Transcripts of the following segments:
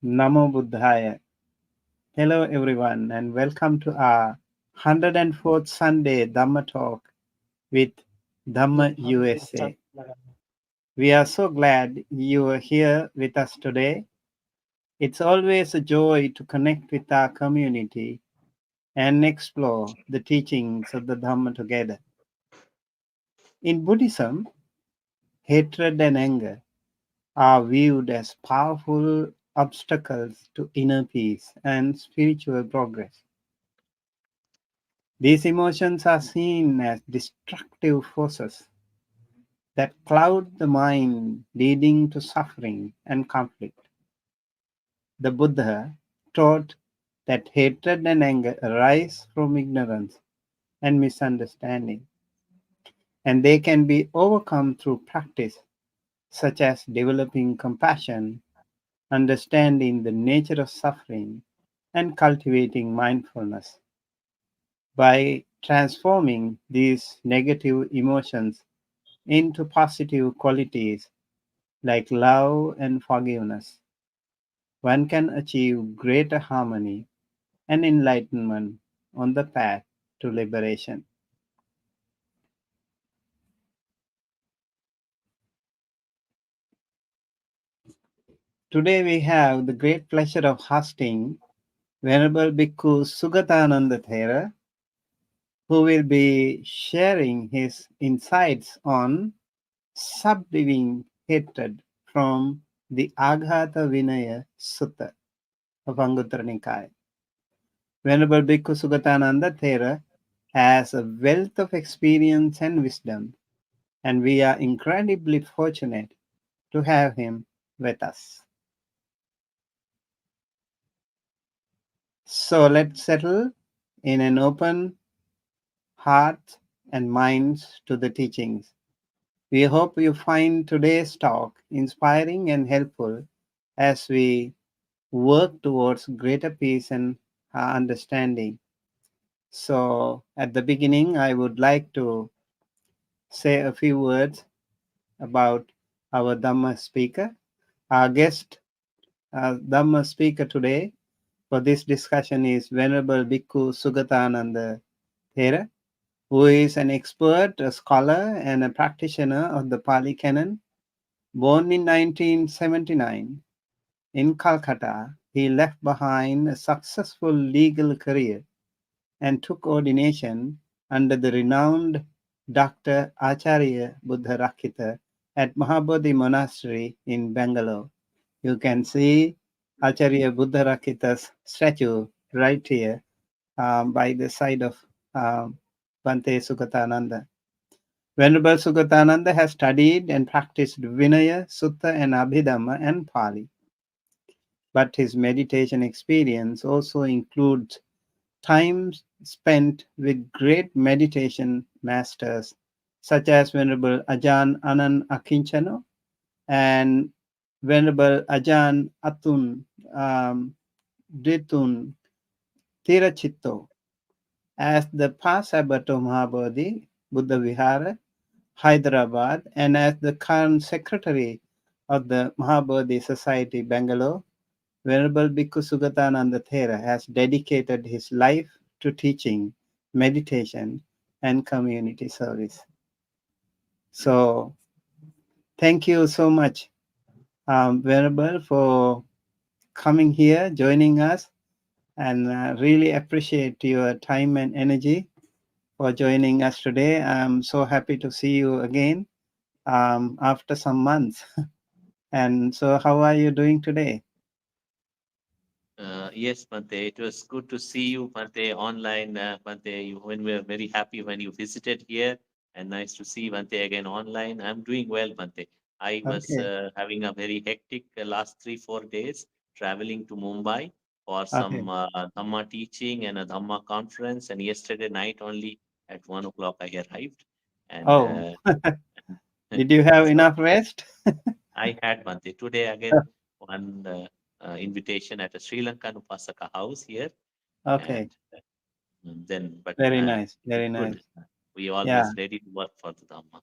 Namo Buddhaya. Hello everyone and welcome to our 104th Sunday Dhamma Talk with Dhamma USA. We are so glad you are here with us today. It's always a joy to connect with our community and explore the teachings of the Dhamma together. In Buddhism, hatred and anger are viewed as powerful obstacles to inner peace and spiritual progress. These emotions are seen as destructive forces that cloud the mind, leading to suffering and conflict. The Buddha taught that hatred and anger arise from ignorance and misunderstanding, and they can be overcome through practice such as developing compassion, understanding the nature of suffering, and cultivating mindfulness. By transforming these negative emotions into positive qualities like love and forgiveness, one can achieve greater harmony and enlightenment on the path to liberation. Today we have the great pleasure of hosting Venerable Bhikkhu Sugatananda Thera, who will be sharing his insights on subduing hatred from the Āghātavinaya Sutta of Anguttara Nikaya. Venerable Bhikkhu Sugatananda Thera has a wealth of experience and wisdom, and we are incredibly fortunate to have him with us. So let's settle in an open heart and minds to the teachings. We hope you find today's talk inspiring and helpful as we work towards greater peace and understanding. So, at the beginning, I would like to say a few words about our Dhamma speaker. Our guest Dhamma speaker today for this discussion is Venerable Bhikkhu Sugatananda Thera, who is an expert, a scholar, and a practitioner of the Pali Canon. Born in 1979 in Calcutta, he left behind a successful legal career and took ordination under the renowned Dr. Acharya Buddharakkhita at Maha Bodhi Monastery in Bangalore. You can see Acharya Buddharakkita's statue right here by the side of Bhante Sugatananda. Venerable Sugatananda has studied and practiced Vinaya, Sutta, and Abhidhamma and Pali. But his meditation experience also includes time spent with great meditation masters such as Venerable Ajahn Anan Akinchano and Venerable Ajahn Atun Dritun Tirachitto as the past abbot of Mahabodhi Buddha Vihara, Hyderabad, and as the current secretary of the Maha Bodhi Society, Bangalore. Venerable Bhikkhu Sugatananda Thera has dedicated his life to teaching, meditation, and community service. So, thank you so much, Venerable, for coming here, joining us, and really appreciate your time and energy for joining us today. I'm so happy to see you again after some months. And so, how are you doing today? Yes, Bhante, it was good to see you, Bhante, online. Bhante, when we were very happy when you visited here, and nice to see Bhante again online. I'm doing well, Bhante. I was Okay, having a very hectic last 3, 4 days traveling to Mumbai for okay. some Dhamma teaching and a Dhamma conference. And yesterday night only at 1 o'clock I arrived. And Oh, did you have so enough rest? I had Bhante. Today again one invitation at a Sri Lankan Upasaka house here, Okay, and then but very nice, very it's good. nice. We Yeah, always ready to work for the Dhamma.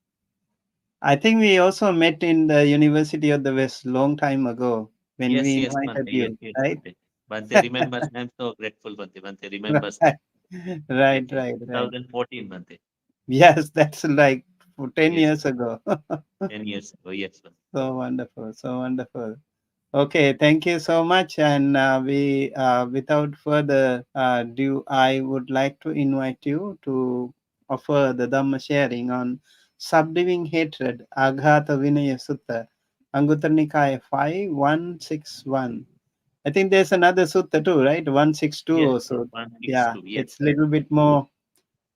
I think we also met in the University of the West long time ago. when Yes, we yes, Bante. invited Yes, you, yes, right? Bante. Bante remembers. I'm so grateful, Bante. Bante remembers that. Right, Yes, right, yes. right, right. 2014, Bante. Yes, that's like for 10 Yes, years ago. 10 years ago. Yes, Bante. So wonderful, so wonderful. Okay, thank you so much. And without further ado, I would like to invite you to offer the Dhamma sharing on subduing hatred, Āghātavinaya Sutta, Anguttara Nikaya 5161. I think there's another sutta too, right? 162 Yes, also. Yeah, 162. Yes, it's a little bit more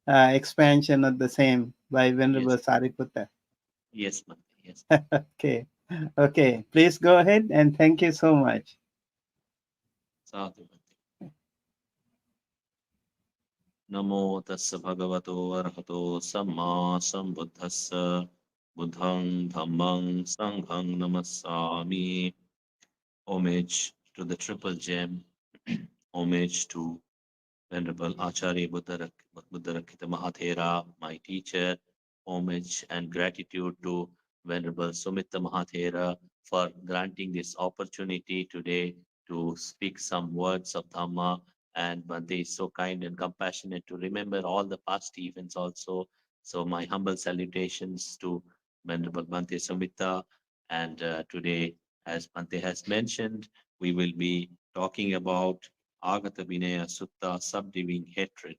expansion of the same by Venerable yes, Sariputta. yes, Bante. Yes. Okay, okay. Please go ahead and thank you so much. Sadhu, Bante. Namo tassa bhagavato arahato samma sambuddhassa buddhang dhammang sanghang namassami. Homage to the triple gem. Homage to Venerable Acharya Buddharakkhita Mahathera, my teacher. Homage and gratitude to Venerable Sumitta Mahathera for granting this opportunity today to speak some words of Dhamma. And Bhante is so kind and compassionate to remember all the past events also. So my humble salutations to Venerable Bhante Sumitta. And today, as Bhante has mentioned, we will be talking about Āghātavinaya Sutta, subduing hatred.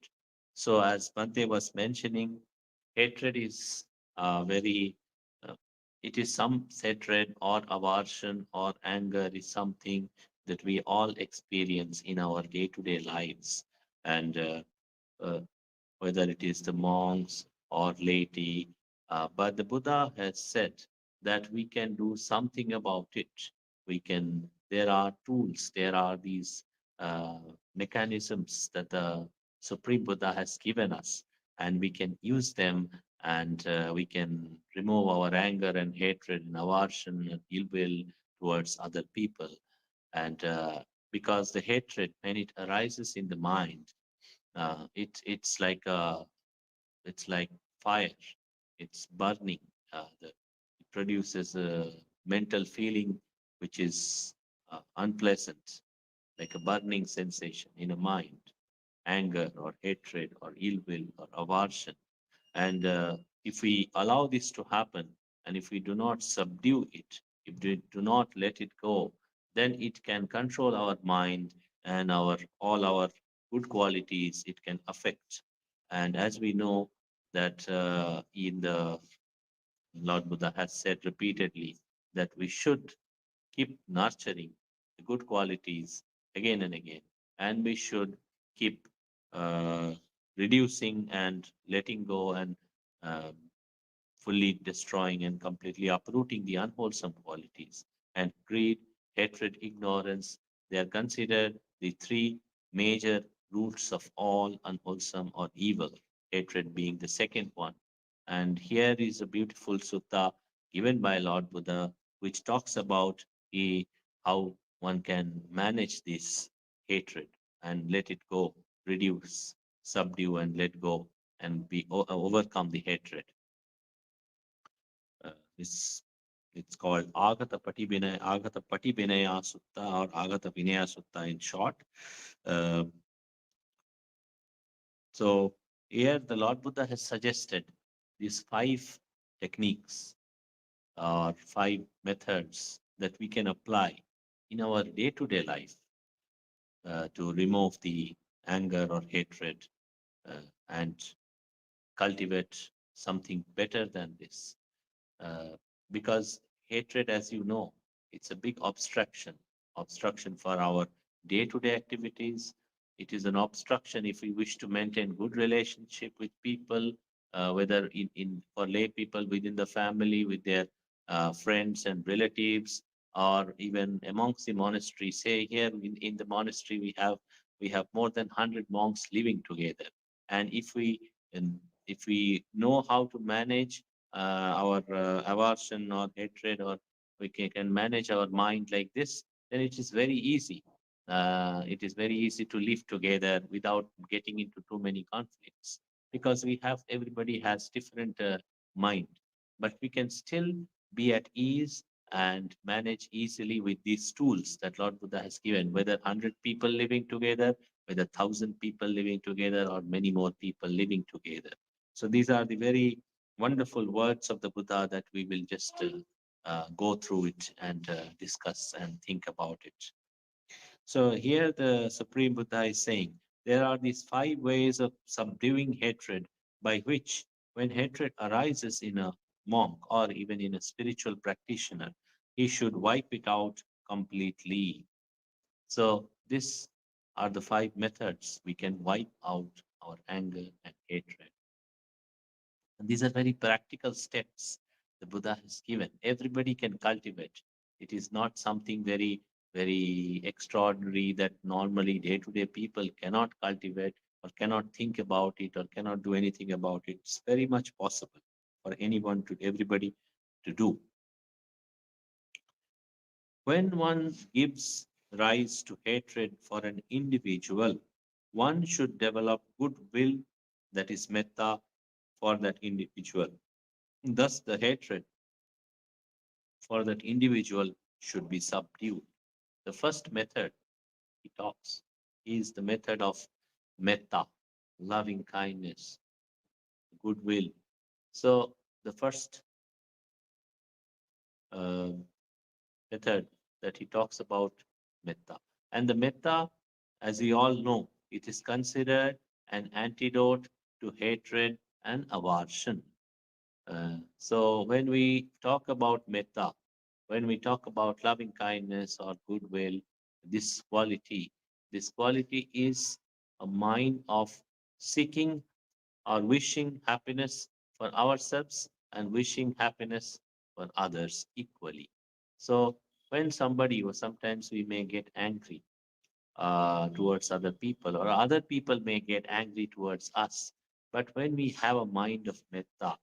So, as Bhante was mentioning, hatred is very, uh, it is some hatred or aversion or anger is something that we all experience in our day to day lives. And uh, whether it is the monks or laity. But the Buddha has said that we can do something about it. There are tools, there are these uh, mechanisms that the Supreme Buddha has given us, and we can use them and we can remove our anger and hatred and aversion and ill will towards other people. And because the hatred, when it arises in the mind, it's like fire. It's burning. It produces a mental feeling which is unpleasant, like a burning sensation in a mind, anger or hatred or ill will or aversion. And if we allow this to happen, and if we do not subdue it, if we do not let it go, then it can control our mind and our all our good qualities. It can affect. And as we know that in the Lord Buddha has said repeatedly that we should keep nurturing the good qualities again and again, and we should keep uh, reducing and letting go and um, fully destroying and completely uprooting the unwholesome qualities. And greed, hatred, ignorance, they are considered the three major roots of all unwholesome or evil, hatred being the second one. And here is a beautiful sutta given by Lord Buddha, which talks about how one can manage this hatred and let it go, reduce, subdue, and let go, and overcome the hatred. This it's called Agata Patibinaya Sutta or Agata Vinaya Sutta in short. Uh, so here the Lord Buddha has suggested these five techniques or five methods that we can apply in our day-to-day life to remove the anger or hatred and cultivate something better than this. Because hatred, as you know, it's a big obstruction for our day-to-day activities. It is an obstruction if we wish to maintain good relationship with people, whether in for lay people within the family, with their friends and relatives, or even amongst the monastery. Say here in the monastery we have more than 100 monks living together, and and if we know how to manage our aversion or hatred, or can manage our mind like this, then it is very easy. It is very easy to live together without getting into too many conflicts because everybody has different mind, but we can still be at ease and manage easily with these tools that Lord Buddha has given, whether 100 people living together, whether 1,000 people living together, or many more people living together. So these are the very wonderful words of the Buddha that we will just go through it and discuss and think about it. So here the Supreme Buddha is saying there are these five ways of subduing hatred by which, when hatred arises in a monk or even in a spiritual practitioner, he should wipe it out completely. So these are the five methods we can wipe out our anger and hatred. And these are very practical steps the Buddha has given. Everybody can cultivate. It is not something very, very extraordinary that normally day to day people cannot cultivate or cannot think about it or cannot do anything about it. It's very much possible for anyone to, everybody to do. When one gives rise to hatred for an individual, one should develop goodwill, that is metta, for that individual. Thus, the hatred for that individual should be subdued. The first method he talks is the method of metta, loving kindness, goodwill. So, the first uh, method that he talks about metta. And the metta, as we all know, it is considered an antidote to hatred and aversion. So when we talk about metta, when we talk about loving kindness or goodwill, this quality, this quality is a mind of seeking or wishing happiness for ourselves and wishing happiness for others equally. So when somebody, or sometimes we may get angry towards other people, or other people may get angry towards us. But when we have a mind of metta,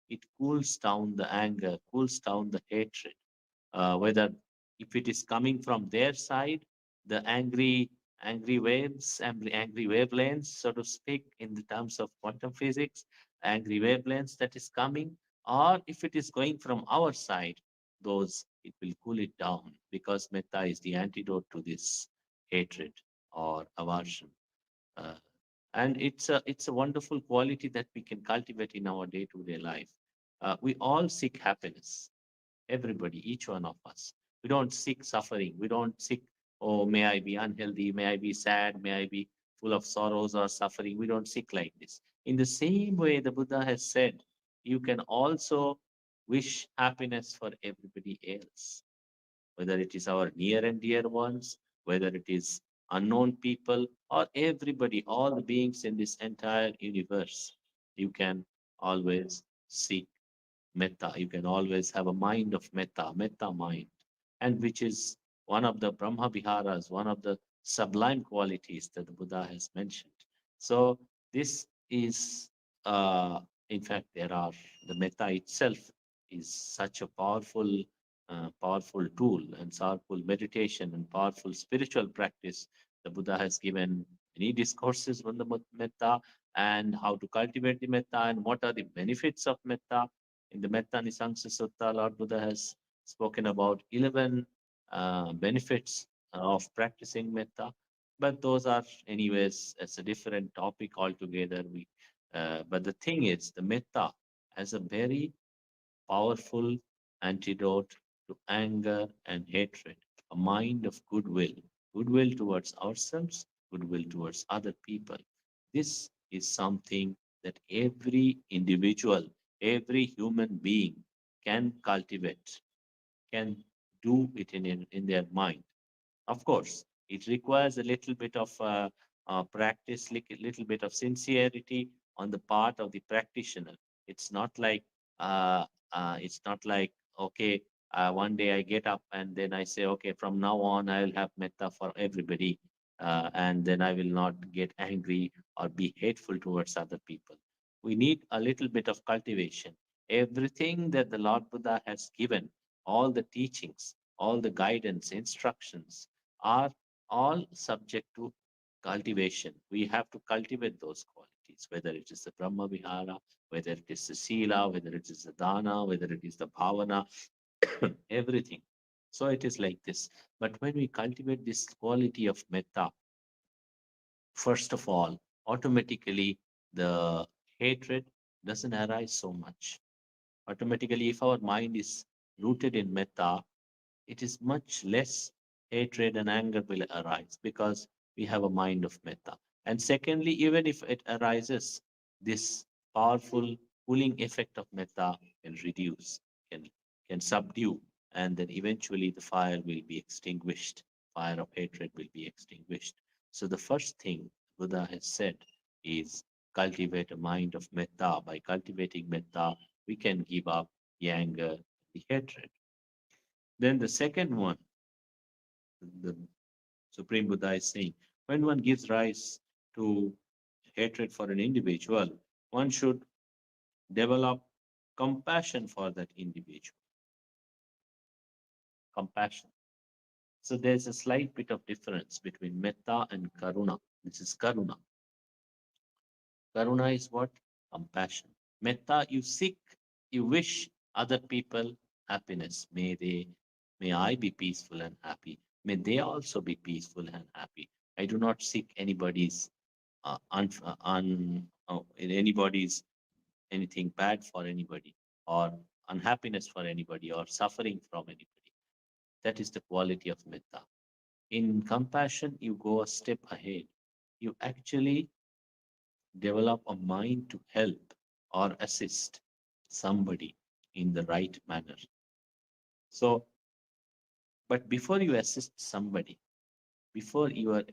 it cools down the anger, cools down the hatred, whether if it is coming from their side, the angry waves, angry wavelengths, so to speak, in the terms of quantum physics, angry wavelengths that is coming, or if it is going from our side, those it will cool it down because metta is the antidote to this hatred or aversion. Uh, and it's a wonderful quality that we can cultivate in our day-to-day life. We all seek happiness, everybody, each one of us. We don't seek suffering. We don't seek, oh, may I be unhealthy, may I be sad, may I be full of sorrows or suffering. We don't seek like this. In the same way, the Buddha has said, you can also wish happiness for everybody else, whether it is our near and dear ones, whether it is unknown people, or everybody, all the beings in this entire universe. You can always seek metta. You can always have a mind of metta, metta mind, and which is one of the Brahma Viharas, one of the sublime qualities that the Buddha has mentioned. So this is, in fact, there are the metta itself is such a powerful, powerful tool and powerful meditation and powerful spiritual practice. The Buddha has given many discourses on the metta and how to cultivate the metta and what are the benefits of metta. In the Metta Nisangsa Sutta, Lord Buddha has spoken about 11 benefits of practicing metta, but those are, anyways, it's a different topic altogether. But the thing is, the metta as a very powerful antidote to anger and hatred, a mind of goodwill, goodwill towards ourselves, goodwill towards other people. This is something that every individual, every human being can cultivate, can do it in their mind. Of course, it requires a little bit of practice, little bit of sincerity on the part of the practitioner. It's not like it's not like okay, one day I get up and then I say, okay, from now on I will have metta for everybody, and then I will not get angry or be hateful towards other people. We need a little bit of cultivation. Everything that the Lord Buddha has given, all the teachings, all the guidance, instructions are all subject to cultivation. We have to cultivate those qualities, whether it is the Brahma Vihara, whether it is the Sila, whether it is the Dana, whether it is the Bhavana, everything. So it is like this. But when we cultivate this quality of metta, first of all, automatically the hatred doesn't arise so much. Automatically, if our mind is rooted in metta, it is much less hatred and anger will arise because we have a mind of metta. And secondly, even if it arises, this powerful cooling effect of metta can reduce, can can subdue, and then eventually the fire will be extinguished. Fire of hatred will be extinguished. So the first thing Buddha has said is cultivate a mind of metta. By cultivating metta, we can give up the anger, the hatred. Then the second one, the Supreme Buddha is saying, when one gives rise to hatred for an individual, one should develop compassion for that individual. Compassion. So there's a slight bit of difference between metta and karuna. This is karuna. Karuna is what? Compassion. Metta, you seek, you wish other people happiness. May I be peaceful and happy. May they also be peaceful and happy. I do not seek anybody's in anybody's anything bad for anybody or unhappiness for anybody or suffering from anybody. That is the quality of metta. In compassion, you go a step ahead. You actually develop a mind to help or assist somebody in the right manner. So, but before you assist somebody, before you are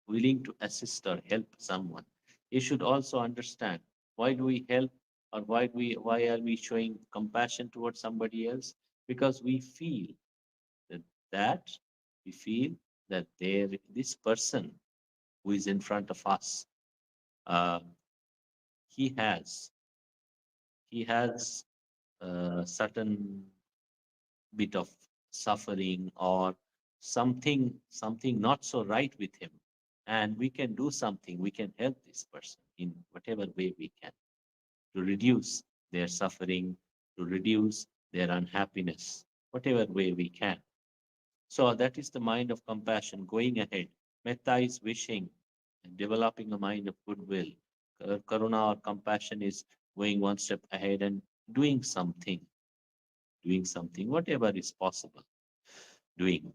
willing to assist or help someone, you should also understand why do we help or why are we showing compassion towards somebody else? Because that, that we feel that this person who is in front of us, uh, he has he has a certain bit of suffering or something not so right with him, and we can do something, we can help this person in whatever way we can to reduce their suffering, to reduce their unhappiness, whatever way we can. So that is the mind of compassion going ahead. Metta is wishing and developing a mind of goodwill. Karuna or compassion is going one step ahead and doing something, whatever is possible, doing.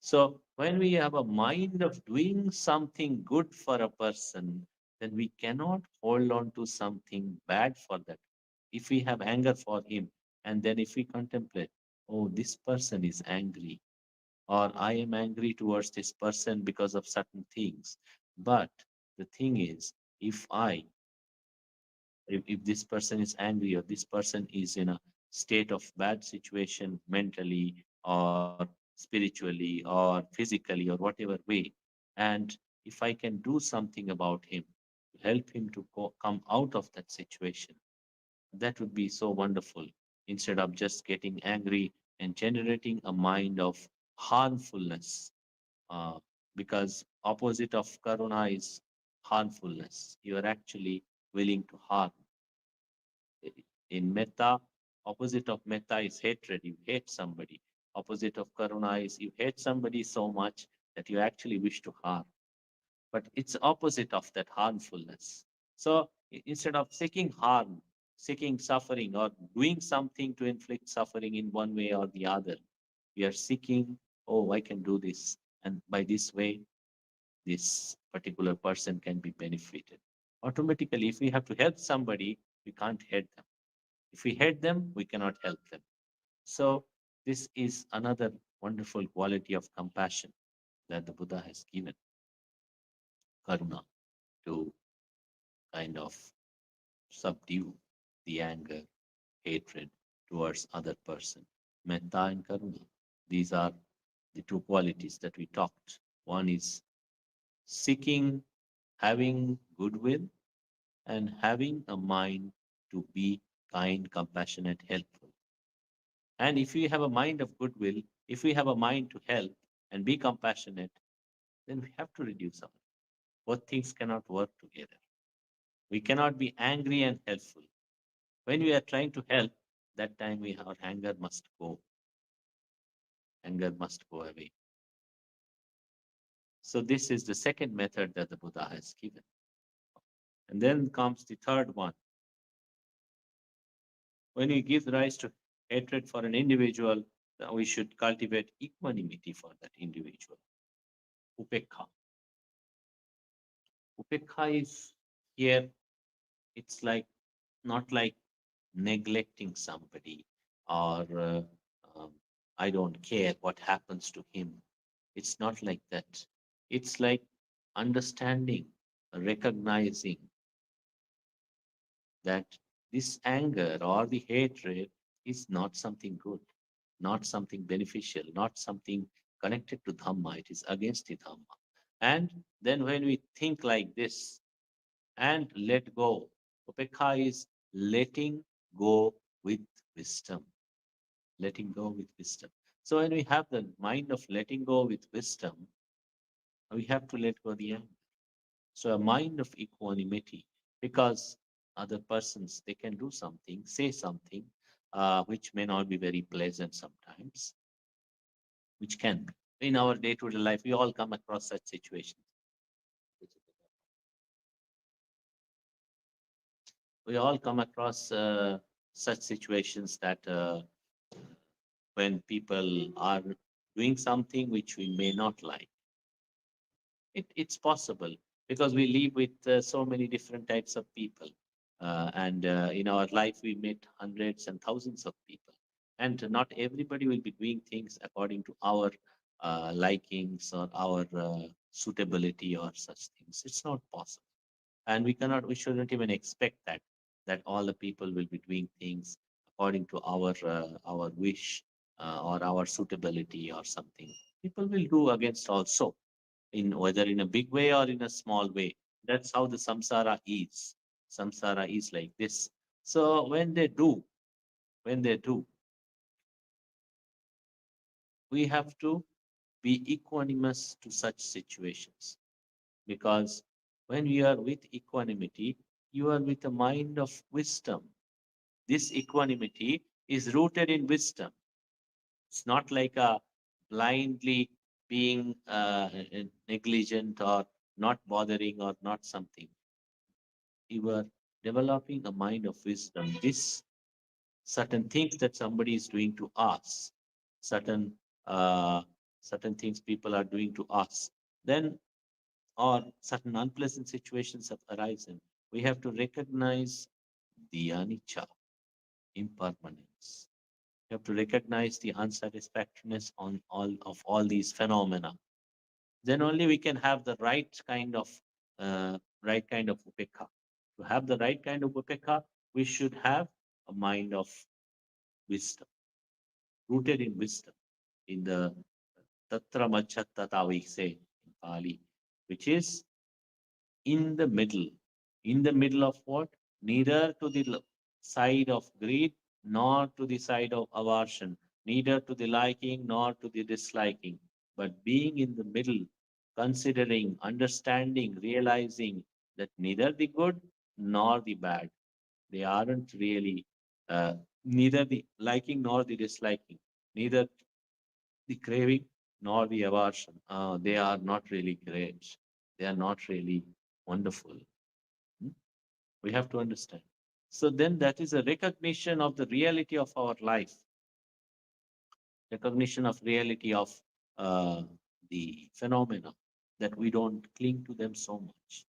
So when we have a mind of doing something good for a person, then we cannot hold on to something bad for that. If we have anger for him, and then if we contemplate, oh, this person is angry, or I am angry towards this person because of certain things. But the thing is, if I, if this person is angry or this person is in a state of bad situation mentally or spiritually or physically or whatever way, and if I can do something about him to help him to come out of that situation, that would be so wonderful instead of just getting angry and generating a mind of harmfulness, uh, because opposite of karuna is harmfulness. You are actually willing to harm. In metta, opposite of metta is hatred. You hate somebody. Opposite of karuna is you hate somebody so much that you actually wish to harm. But it's opposite of that harmfulness. So instead of seeking harm, seeking suffering, or doing something to inflict suffering in one way or the other, we are seeking, oh, I can do this. And by this way, this particular person can be benefited. Automatically, if we have to help somebody, we can't hate them. If we hate them, we cannot help them. So, this is another wonderful quality of compassion that the Buddha has given, karuna, to kind of subdue the anger, hatred towards other person. Metta and karuna. These are the two qualities that we talked. One is seeking, having goodwill, and having a mind to be kind, compassionate, helpful. And if we have a mind of goodwill, if we have a mind to help and be compassionate, then we have to reduce our. Both things cannot work together. We cannot be angry and helpful. When we are trying to help, that time our anger must go. Anger must go away. So this is the second method that the Buddha has given. And then comes the third one. When we give rise to hatred for an individual, we should cultivate equanimity for that individual. Upekha. Upekha is here, it's like not like neglecting somebody or um, I don't care what happens to him. It's not like that. It's like understanding, recognizing that this anger or the hatred is not something good, not something beneficial, not something connected to Dhamma. It is against the Dhamma. And then when we think like this and let go, Upekha is letting go with wisdom, letting go with wisdom. So when we have the mind of letting go with wisdom, we have to let go the anger. So a mind of equanimity, because other persons, they can do something, say something, which may not be very pleasant sometimes, which can be. In our day-to-day life, we all come across such situations. We all come across such situations that when people are doing something which we may not like. It's possible because we live with so many different types of people. And in our life, we meet hundreds and thousands of people. And not everybody will be doing things according to our likings or our suitability or such things. It's not possible. And we shouldn't even expect that all the people will be doing things according to our wish or our suitability or something. People will do against also in whether in a big way or in a small way. That's how the samsara is. Samsara is like this. So when they do, we have to be equanimous to such situations because when you are with equanimity, you are with a mind of wisdom. This equanimity is rooted in wisdom. It's not like a blindly being negligent or not bothering or not something. You are developing a mind of wisdom. This certain things that somebody is doing to us, certain uh, certain things people are doing to us, then or certain unpleasant situations have arisen. We have to recognize the anicca, impermanence. We have to recognize the unsatisfactoriness on all these phenomena. Then only we can have the right kind of upekha. To have the right kind of upekha, we should have a mind of wisdom, rooted in wisdom, in the tatra machattata we say in Pali, which is in the middle of what? Neither to the side of greed nor to the side of aversion, neither to the liking nor to the disliking, but being in the middle, considering, understanding, realizing that neither the good nor the bad, they aren't really, uh, neither the liking nor the disliking, neither the craving nor the aversion. They are not really great. They are not really wonderful. Hmm? We have to understand. So then that is a recognition of the reality of our life, recognition of reality of uh, the phenomena that we don't cling to them so much.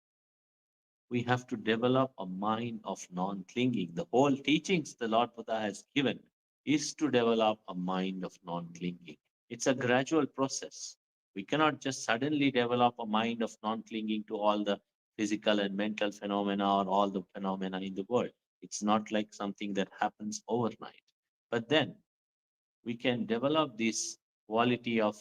We have to develop a mind of non-clinging. The whole teachings the Lord Buddha has given is to develop a mind of non-clinging. It's a gradual process. We cannot just suddenly develop a mind of non-clinging to all the physical and mental phenomena or all the phenomena in the world. It's not like something that happens overnight. But then we can develop this quality of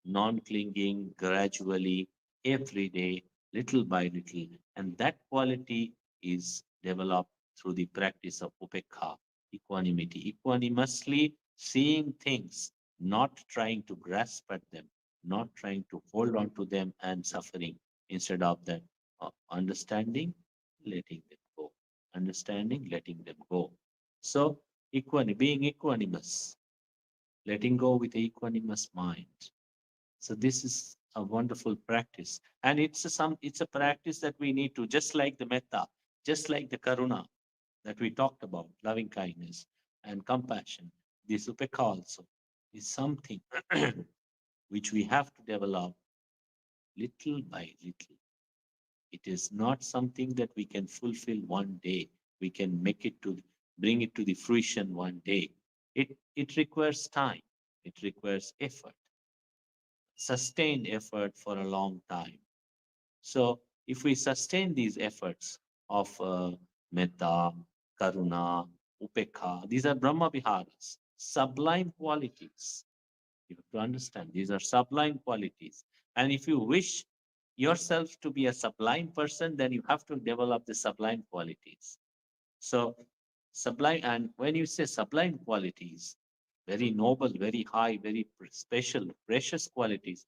non-clinging gradually every day, little by little. And that quality is developed through the practice of upekha, equanimity, equanimously seeing things, not trying to grasp at them, not trying to hold on to them and suffering. Instead of that, understanding, letting them go. Understanding, letting them go. So, being equanimous, letting go with equanimous mind. So this is a wonderful practice, and it's a practice that we need to, just like the metta, just like the karuna that we talked about, loving kindness and compassion. This upekha also is something which we have to develop little by little. It is not something that we can fulfill one day. We can make it to bring it to the fruition one day. It requires time. It requires effort, sustained effort for a long time. So if we sustain these efforts of metta, karuna, upekha, these are Brahma Viharas, sublime qualities. You have to understand these are sublime qualities. And if you wish yourself to be a sublime person, then you have to develop the sublime qualities. So, sublime, and when you say sublime qualities, very noble, very high, very special, precious qualities,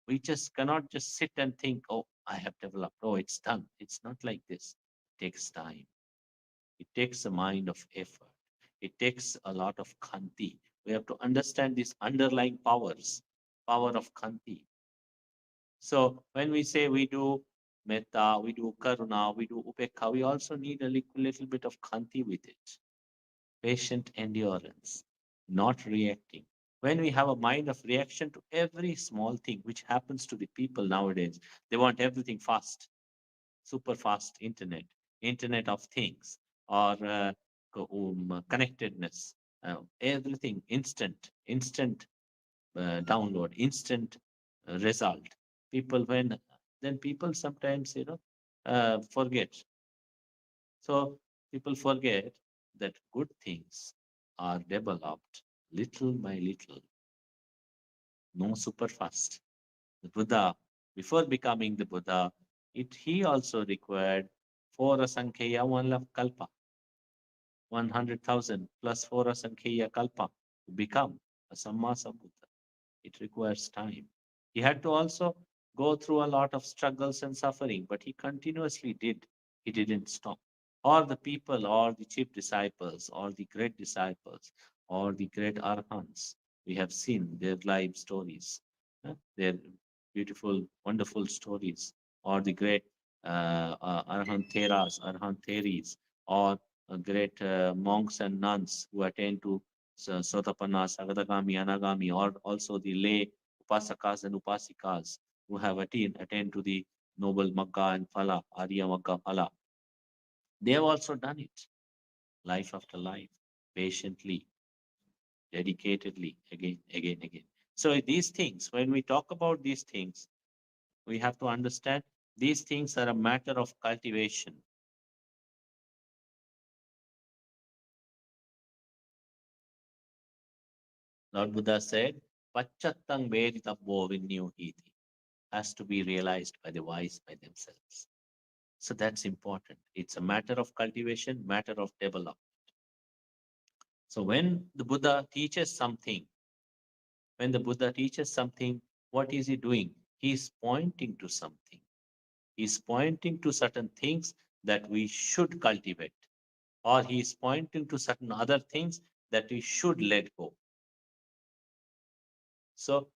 we just cannot just sit and think, oh, I have developed, oh, it's done. It's not like this. It takes time. It takes a mind of effort. It takes a lot of khanti. We have to understand these underlying powers, power of khanti. So when we say we do metta, we do karuna, we do upekha, we also need a little bit of khanti with it. Patient endurance, not reacting. When we have a mind of reaction to every small thing, which happens to the people nowadays, they want everything fast, super fast internet, internet of things, or connectedness, everything instant download, instant result. People, when then people sometimes, forget. So people forget that good things are developed little by little, no super fast. The Buddha, before becoming the Buddha, he also required four asankhya one lakh kalpa, 100,000 plus four asankhya kalpa to become a Sammasa Buddha. It requires time. He had to also go through a lot of struggles and suffering, but he continuously did. He didn't stop. Or the people, or the chief disciples, or the great disciples, or the great arhants, we have seen their life stories, their beautiful, wonderful stories, or the great arhant theras, arhant theris, or great monks and nuns who attend to Sotapanna, Sagadagami, Anagami, or also the lay Upasakas and Upasikas who have attained to the noble Magga and Phala, Arya Magga Phala. They have also done it, life after life, patiently, dedicatedly, again. So these things, when we talk about these things, we have to understand these things are a matter of cultivation. Lord Buddha said, Pachattang Veditabbo Vinyuhiti, has to be realized by the wise by themselves. So that's important. It's a matter of cultivation, matter of development. So when the Buddha teaches something, when the Buddha teaches something, what is he doing? He's pointing to something. He's pointing to certain things that we should cultivate, or he's pointing to certain other things that we should let go. So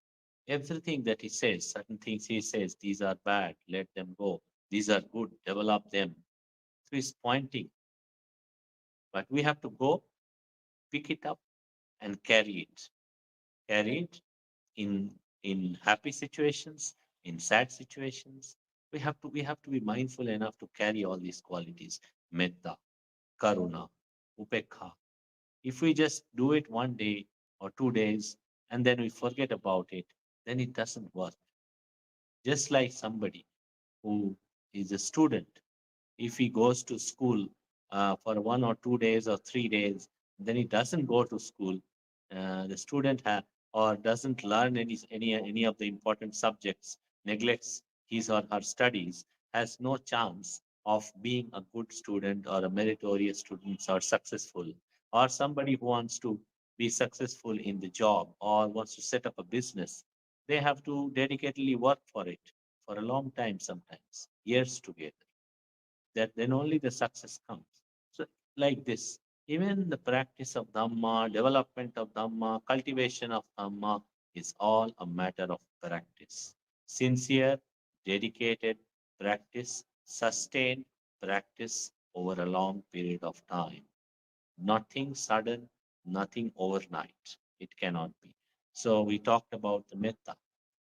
everything that he says, certain things he says, these are bad, let them go. These are good, develop them. So he's pointing, but we have to go pick it up and carry it in happy situations, in sad situations. We have to be mindful enough to carry all these qualities: metta, karuna, upekha. If we just do it one day or 2 days and then we forget about it, then it doesn't work. Just like somebody who is a student, if he goes to school for 1 or 2 days or 3 days, then he doesn't go to school. The student or doesn't learn any of the important subjects, neglects his or her studies, has no chance of being a good student or a meritorious student or successful, or somebody who wants to be successful in the job or wants to set up a business. They have to dedicatedly work for it for a long time, sometimes years together. That then only the success comes. So like this. Even the practice of Dhamma, development of Dhamma, cultivation of Dhamma is all a matter of practice. Sincere, dedicated practice, sustained practice over a long period of time. Nothing sudden, nothing overnight. It cannot be. So we talked about the metta,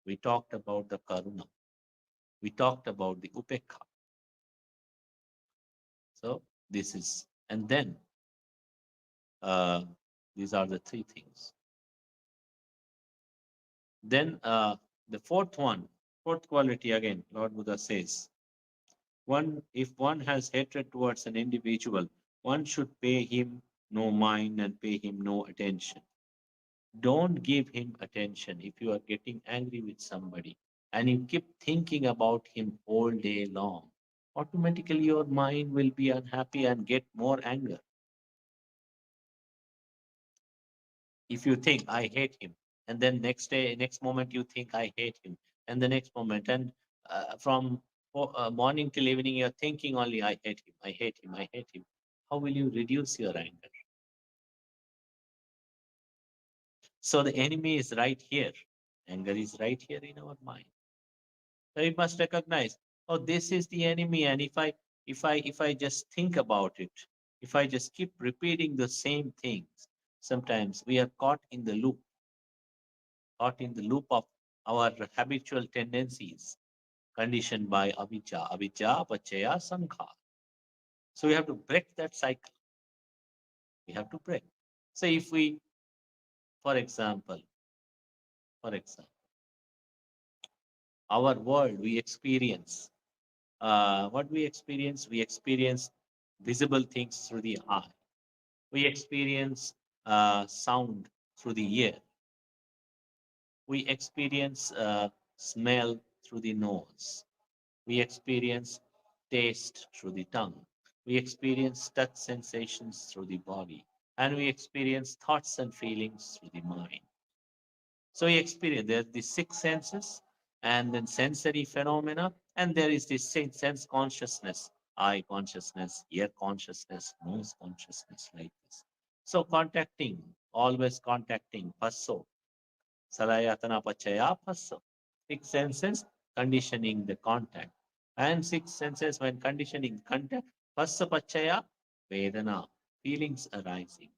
we talked about the karuna, we talked about the upekha. So this is, and then uh, these are the three things. Then the fourth one, fourth quality again, Lord Buddha says, if one has hatred towards an individual, one should pay him no mind and pay him no attention. Don't give him attention if you are getting angry with somebody and you keep thinking about him all day long. Automatically, your mind will be unhappy and get more anger. If you think, I hate him, and then next day, next moment, you think, I hate him, and the next moment, and from morning till evening, you're thinking only, I hate him, I hate him, I hate him. How will you reduce your anger? So the enemy is right here. Anger is right here in our mind. So we must recognize, oh, this is the enemy, and if I just think about it, if I just keep repeating the same things, sometimes we are caught in the loop of our habitual tendencies, conditioned by avijja, pachaya, sankhara. So we have to break that cycle. We have to break. So if we, for example, for example, our world we experience, what we experience visible things through the eye. We experience sound through the ear. We experience smell through the nose. We experience taste through the tongue. We experience touch sensations through the body. And we experience thoughts and feelings through the mind. So we experience there's the six senses and then sensory phenomena, and there is this sense consciousness, eye consciousness, ear consciousness, nose consciousness, like this. So contacting, always contacting, passo, salayatana pachaya passo. Six senses conditioning the contact. And six senses when conditioning contact, passa pachaya, vedana, feelings arising.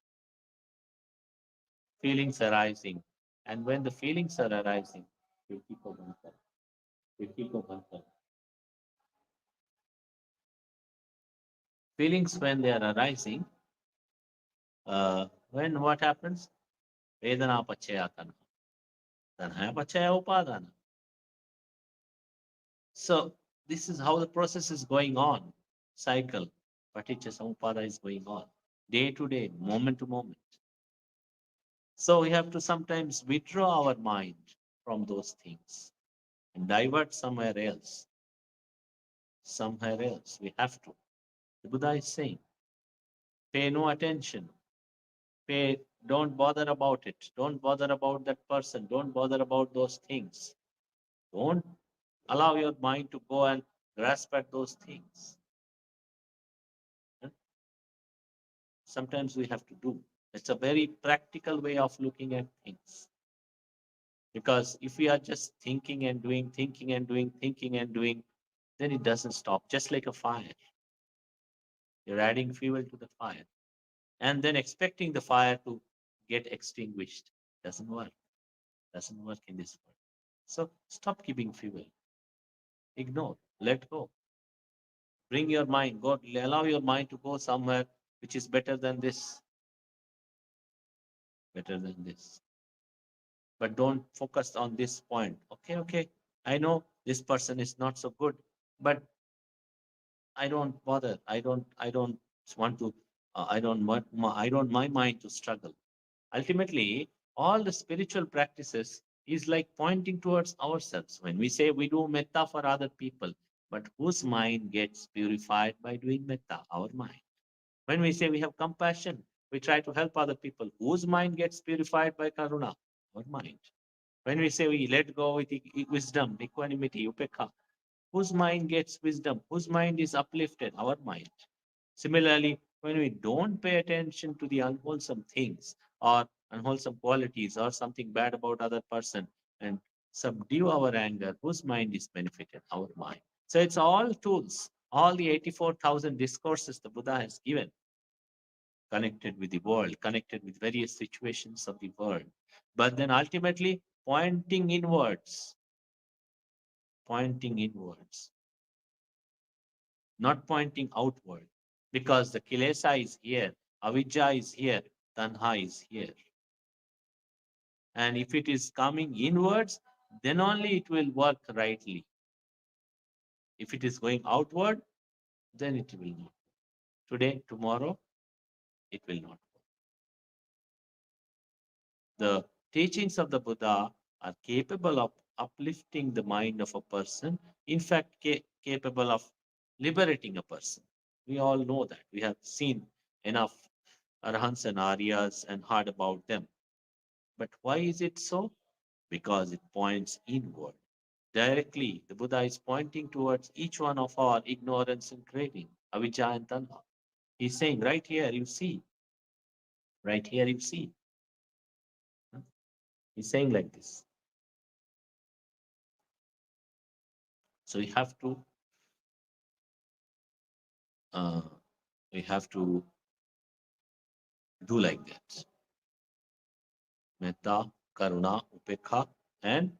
Feelings arising. And when the feelings are arising, Vicky ko ban kar, Vicky ko ban kar. Feelings when they are arising, when what happens? Vedana pachaya tanha. Tanha pachaya upadana. So this is how the process is going on, cycle. Paticca Samuppada is going on, day to day, moment to moment. So we have to sometimes withdraw our mind from those things and divert somewhere else. Somewhere else. We have to. The Buddha is saying, pay no attention. Pay, don't bother about it. Don't bother about that person. Don't bother about those things. Don't allow your mind to go and grasp at those things. Sometimes we have to do. It's a very practical way of looking at things. Because if we are just thinking and doing, thinking and doing, thinking and doing, then it doesn't stop, just like a fire. You're adding fuel to the fire and then expecting the fire to get extinguished. Doesn't work. Doesn't work in this world. So stop giving fuel. Ignore. Let go. Bring your mind. Go. Allow your mind to go somewhere which is better than this. Better than this. But don't focus on this point. Okay, okay. I know this person is not so good, but I don't bother. I don't want to. I don't want. I don't my mind to struggle. Ultimately, all the spiritual practices is like pointing towards ourselves. When we say we do metta for other people, but whose mind gets purified by doing metta? Our mind. When we say we have compassion, we try to help other people. Whose mind gets purified by karuna? Our mind. When we say we let go with wisdom, equanimity, upekha, whose mind gets wisdom? Whose mind is uplifted? Our mind. Similarly, when we don't pay attention to the unwholesome things or unwholesome qualities or something bad about other person and subdue our anger, whose mind is benefited? Our mind. So it's all tools, all the 84,000 discourses the Buddha has given, connected with the world, connected with various situations of the world, but then ultimately pointing inwards, not pointing outward, because the kilesa is here, avijja is here, tanha is here. And if it is coming inwards, then only it will work rightly. If it is going outward, then it will not. Today, tomorrow, it will not. The teachings of the Buddha are capable of uplifting the mind of a person, in fact, capable of liberating a person. We all know that. We have seen enough Arhants and Aryas and heard about them. But why is it so? Because it points inward. Directly, the Buddha is pointing towards each one of our ignorance and craving, avijja and tanha. He's saying, right here, you see. Right here, you see. He's saying like this. So uh, we have to do like that. Metta, Karuna, Upekha, and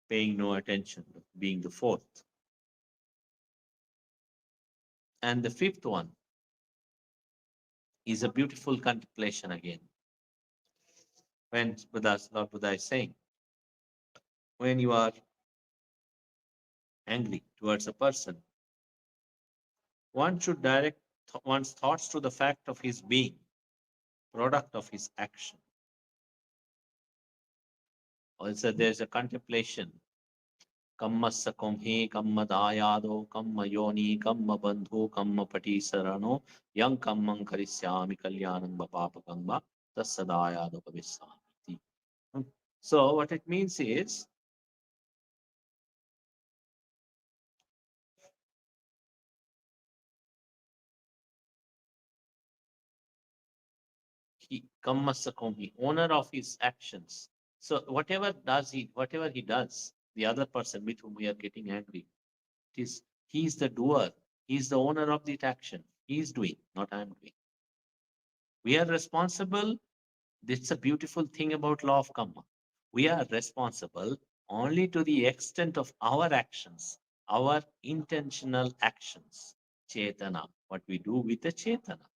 paying no attention, being the fourth. And the fifth one is a beautiful contemplation again. When Lord Buddha is saying, when you are angry towards a person, one should direct one's thoughts to the fact of his being, product of his action. Also, there's a contemplation. Kammassa kumhi, kamma dayado, kamma yoni, kamma bandhu, kamma pati sarano, yang kammang karisyami kalyanang bapapa kamma, tasadayado pavisami. So, what it means is, he kammassa kumhi, owner of his actions. So, whatever he does, the other person with whom we are getting angry, it is he is the doer, he is the owner of that action. He is doing, not I am doing. We are responsible. This is a beautiful thing about law of karma. We are responsible only to the extent of our actions, our intentional actions. Chetana, what we do with the Chetana.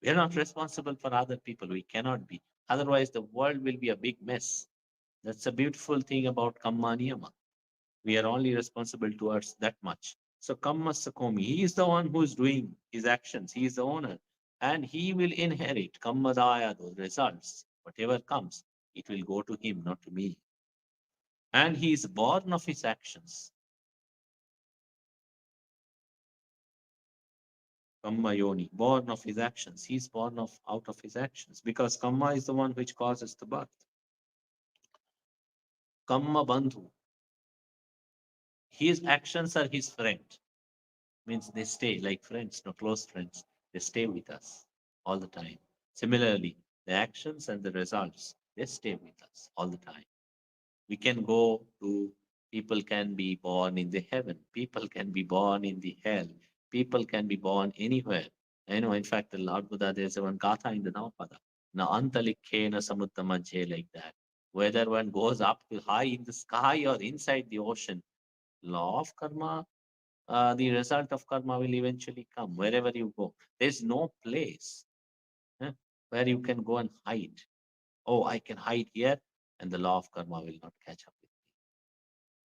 We are not responsible for other people. We cannot be. Otherwise, the world will be a big mess. That's a beautiful thing about Kamma Niyama. We are only responsible towards that much. So Kamma Sakomi, he is the one who's doing his actions. He is the owner. And he will inherit Kamma Daya, those results. Whatever comes, it will go to him, not to me. And he is born of his actions. Kamma Yoni, born of his actions. He is born out of his actions because Kamma is the one which causes the birth. Kamma Bandhu, his actions are his friend. Means they stay like friends, no close friends. They stay with us all the time. Similarly, the actions and the results, they stay with us all the time. We can go to, people can be born in the heaven, people can be born in the hell, people can be born anywhere. I know, in fact, the Lord Buddha, there's one Gatha in the Namapada. Na antalikhena samuddhamajhe, like that. Whether one goes up to high in the sky or inside the ocean, law of karma, the result of karma will eventually come wherever you go. There's no place where you can go and hide. Oh, I can hide here, and the law of karma will not catch up with me.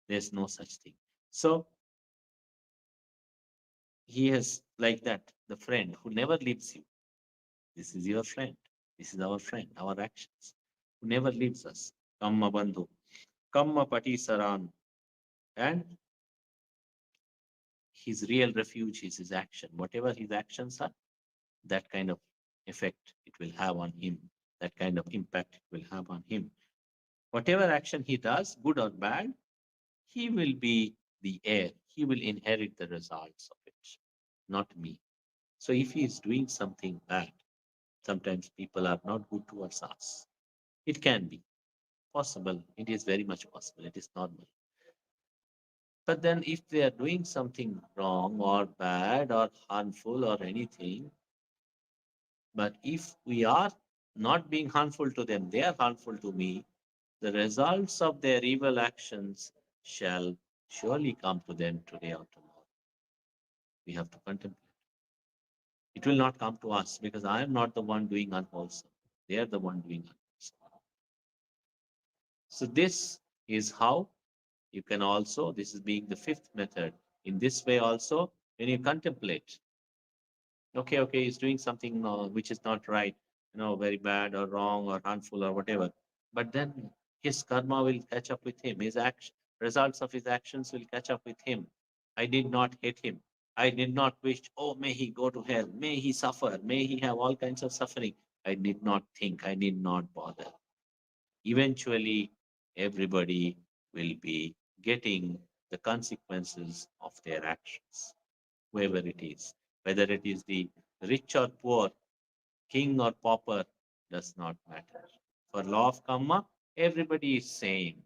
There's no such thing. So he is like that, the friend who never leaves you. This is your friend. This is our friend, our actions, who never leaves us. Kamma bandhu, kamma pati saran, and his real refuge is his action. Whatever his actions are, that kind of effect it will have on him, that kind of impact it will have on him. Whatever action he does, good or bad, he will be the heir. He will inherit the results of it, not me. So if he is doing something bad, sometimes people are not good towards us. It can be possible. It is very much possible. It is normal. But then if they are doing something wrong or bad or harmful or anything, but if we are not being harmful to them, they are harmful to me, the results of their evil actions shall surely come to them today or tomorrow. We have to contemplate. It will not come to us because I am not the one doing unwholesome. They are the one doing unwholesome. So this is how you can also, this is being the fifth method. In this way also, when you contemplate, okay, he's doing something which is not right, very bad or wrong or harmful or whatever. But then his karma will catch up with him. His action, results of his actions will catch up with him. I did not hate him. I did not wish, oh, may he go to hell. May he suffer. May he have all kinds of suffering. I did not think. I did not bother. Eventually, everybody will be getting the consequences of their actions, whoever it is, whether it is the rich or poor, king or pauper, does not matter. For law of karma, everybody is same.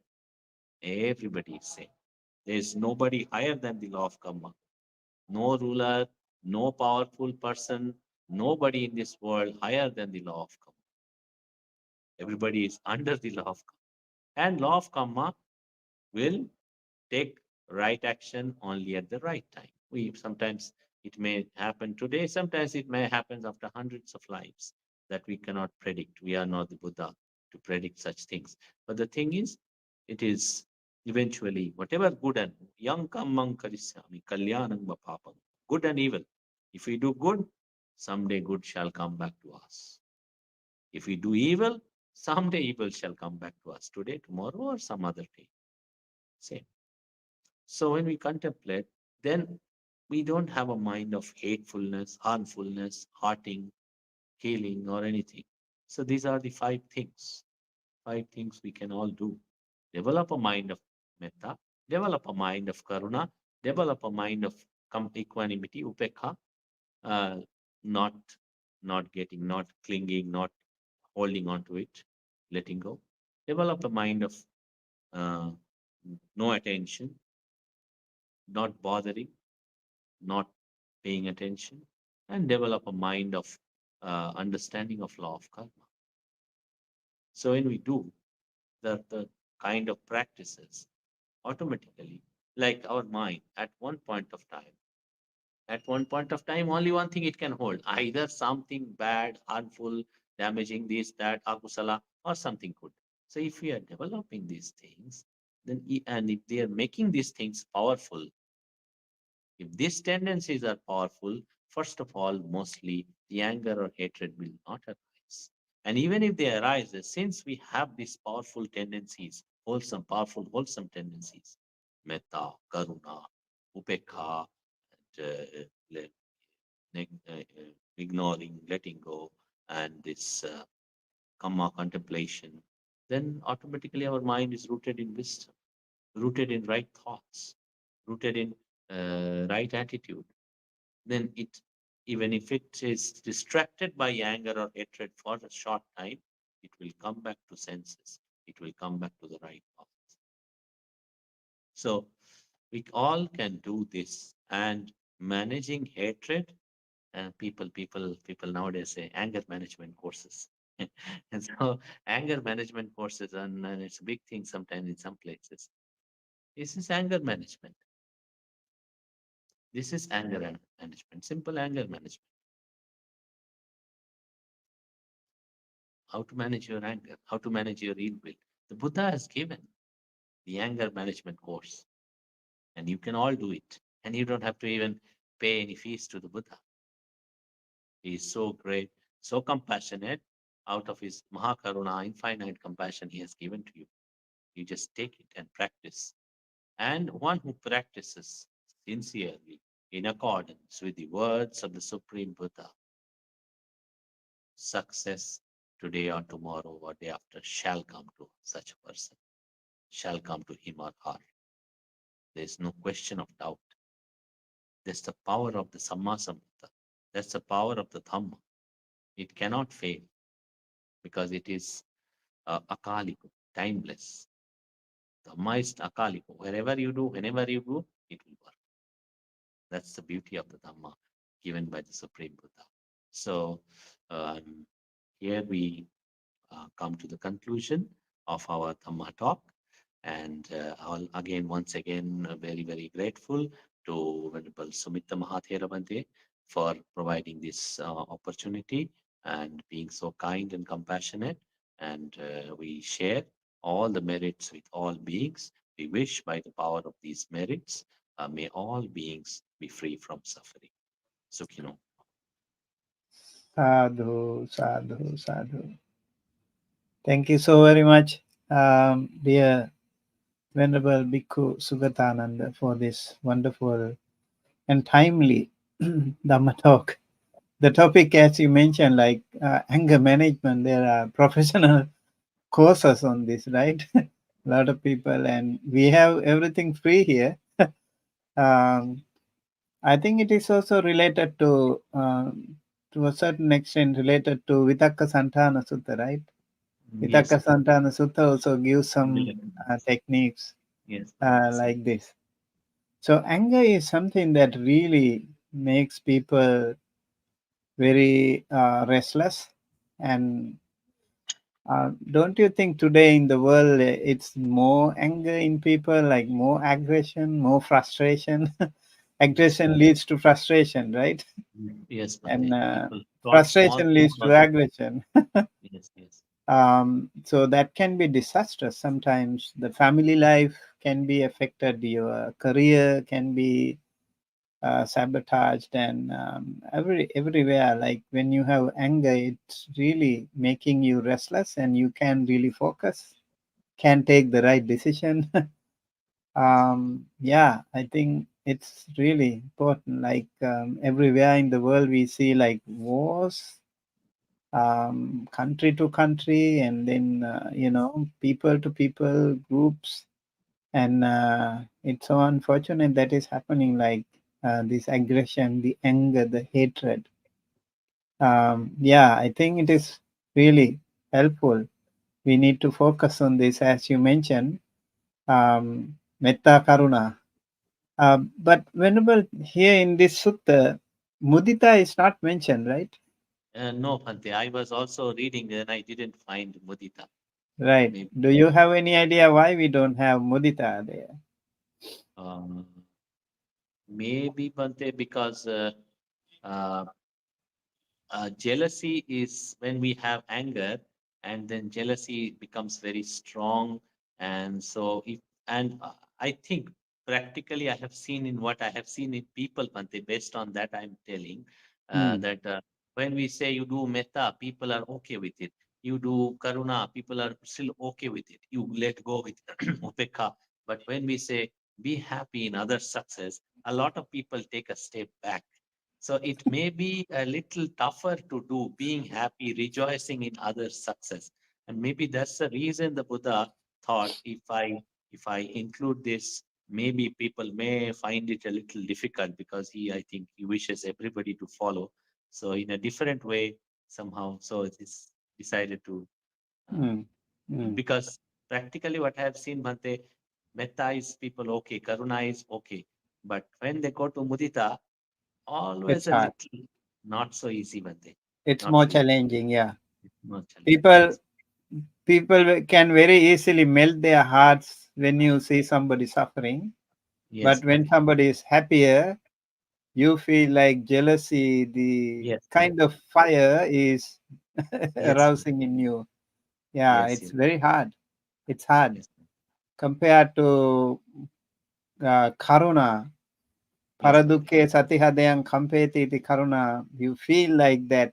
Everybody is same. There is nobody higher than the law of karma. No ruler, no powerful person, nobody in this world higher than the law of karma. Everybody is under the law of karma. And law of karma will take right action only at the right time. We sometimes it may happen today, sometimes it may happen after hundreds of lives that we cannot predict. We are not the Buddha to predict such things. But the thing is, it is eventually whatever good and yang kammang karisyami, kalyanang papam, good and evil. If we do good, someday good shall come back to us. If we do evil, someday evil shall come back to us today, tomorrow, or some other day. Same. So when we contemplate, then we don't have a mind of hatefulness, harmfulness, hurting, killing, or anything. So these are the five things we can all do. Develop a mind of metta, develop a mind of karuna, develop a mind of equanimity, upekha, uh, not not clinging, not holding on to it, letting go. Develop a mind of uh, no attention, not bothering, not paying attention, and develop a mind of understanding of law of karma. So when we do the kind of practices, automatically, like our mind at one point of time, only one thing it can hold, either something bad, harmful, damaging this, that, akusala, or something good. So if we are developing these things, then and if they are making these things powerful, if these tendencies are powerful, first of all, mostly the anger or hatred will not arise. And even if they arise, since we have these powerful tendencies, wholesome, powerful, wholesome tendencies, metta, karuna, upekha, and, ignoring, letting go, and this kamma contemplation, then automatically our mind is rooted in wisdom, rooted in right thoughts, rooted in right attitude. Then it, even if it is distracted by anger or hatred for a short time, it will come back to senses. It will come back to the right path. So we all can do this. And managing hatred, and people nowadays say anger management courses. And so anger management courses, and it's a big thing sometimes in some places. This is anger management. This is management, simple anger management. How to manage your anger, how to manage your ill will. The Buddha has given the anger management course, and you can all do it. And you don't have to even pay any fees to the Buddha. He is so great, so compassionate. Out of his Mahakaruna, infinite compassion, he has given to you. You just take it and practice. And one who practices sincerely in accordance with the words of the Supreme Buddha, success today or tomorrow or day after shall come to such a person, shall come to him or her. There is no question of doubt. There's the power of the Sammasambuddha. That's the power of the Dhamma. It cannot fail because it is akaliko, timeless. Dhamma is akaliko. Wherever you do, whenever you go, it will work. That's the beauty of the Dhamma given by the Supreme Buddha. So um, here we come to the conclusion of our Dhamma talk. And again, once again, very, very grateful to Venerable Sumita Mahathera for providing this opportunity and being so kind and compassionate. And we share all the merits with all beings. We wish by the power of these merits, may all beings be free from suffering. Sukhino. Sadhu, sadhu, sadhu. Thank you so very much, dear Venerable Bhikkhu Sugatananda, for this wonderful and timely Dhamma talk. The topic, as you mentioned, like anger management, there are professional courses on this, right? A lot of people, and we have everything free here. Um, I think it is also related to a certain extent, related to Vitaka Santana Sutta, right? Yes, Vitaka Santana Sutta also gives some techniques yes, yes, like this. So anger is something that really makes people very restless. And don't you think today in the world it's more anger in people, like more aggression, more frustration? yes, Aggression leads to frustration, right? yes, And Bhante. People thought small frustration things leads to also. aggression. Yes, yes, So that can be disastrous sometimes. The family life can be affected, your career can be sabotaged, and everywhere. Like when you have anger, it's really making you restless, and you can really focus, can take the right decision. Yeah, I think it's really important. Like everywhere in the world, we see like wars, country to country, and then people to people groups, and it's so unfortunate that is happening. Like this aggression, the anger, the hatred. Yeah, I think it is really helpful. We need to focus on this, as you mentioned, metta karuna. But whenever here in this sutta, mudita is not mentioned, right? No, Bhante. I was also reading and I didn't find mudita. Right. Maybe, Do you have any idea why we don't have mudita there? uh, maybe Bhante, because uh, jealousy is when we have anger, and then jealousy becomes very strong. And so, if and I think practically, I have seen in what I have seen in people, Bhante, based on that, I'm telling Hmm. that when we say you do metta, people are okay with it. You do karuna, people are still okay with it. You let go with upekha. But when we say be happy in other success, a lot of people take a step back. So it may be a little tougher to do, being happy, rejoicing in others' success. And maybe that's the reason the Buddha thought if I include this, maybe people may find it a little difficult because I think he wishes everybody to follow. So in a different way, somehow, so it is decided to uh, Hmm. Hmm. because practically what I have seen, Bhante, metta is people okay, karuna is okay. But when they go to mudita, always It's a hard. little not so easy, Bhante. It's Not more so easy. challenging. Yeah. It's more challenging. People Yes. people can very easily melt their hearts when you see somebody suffering. Yes, But when Bhante. somebody is happier, you feel like jealousy, the Yes, yes, kind of fire is yes, arousing in you. Yeah, yes, it's yes, very hard. It's hard yes, compared to karuna. yes, Bhante. Paradukke satihadayam kampeti iti karuna. You feel like that,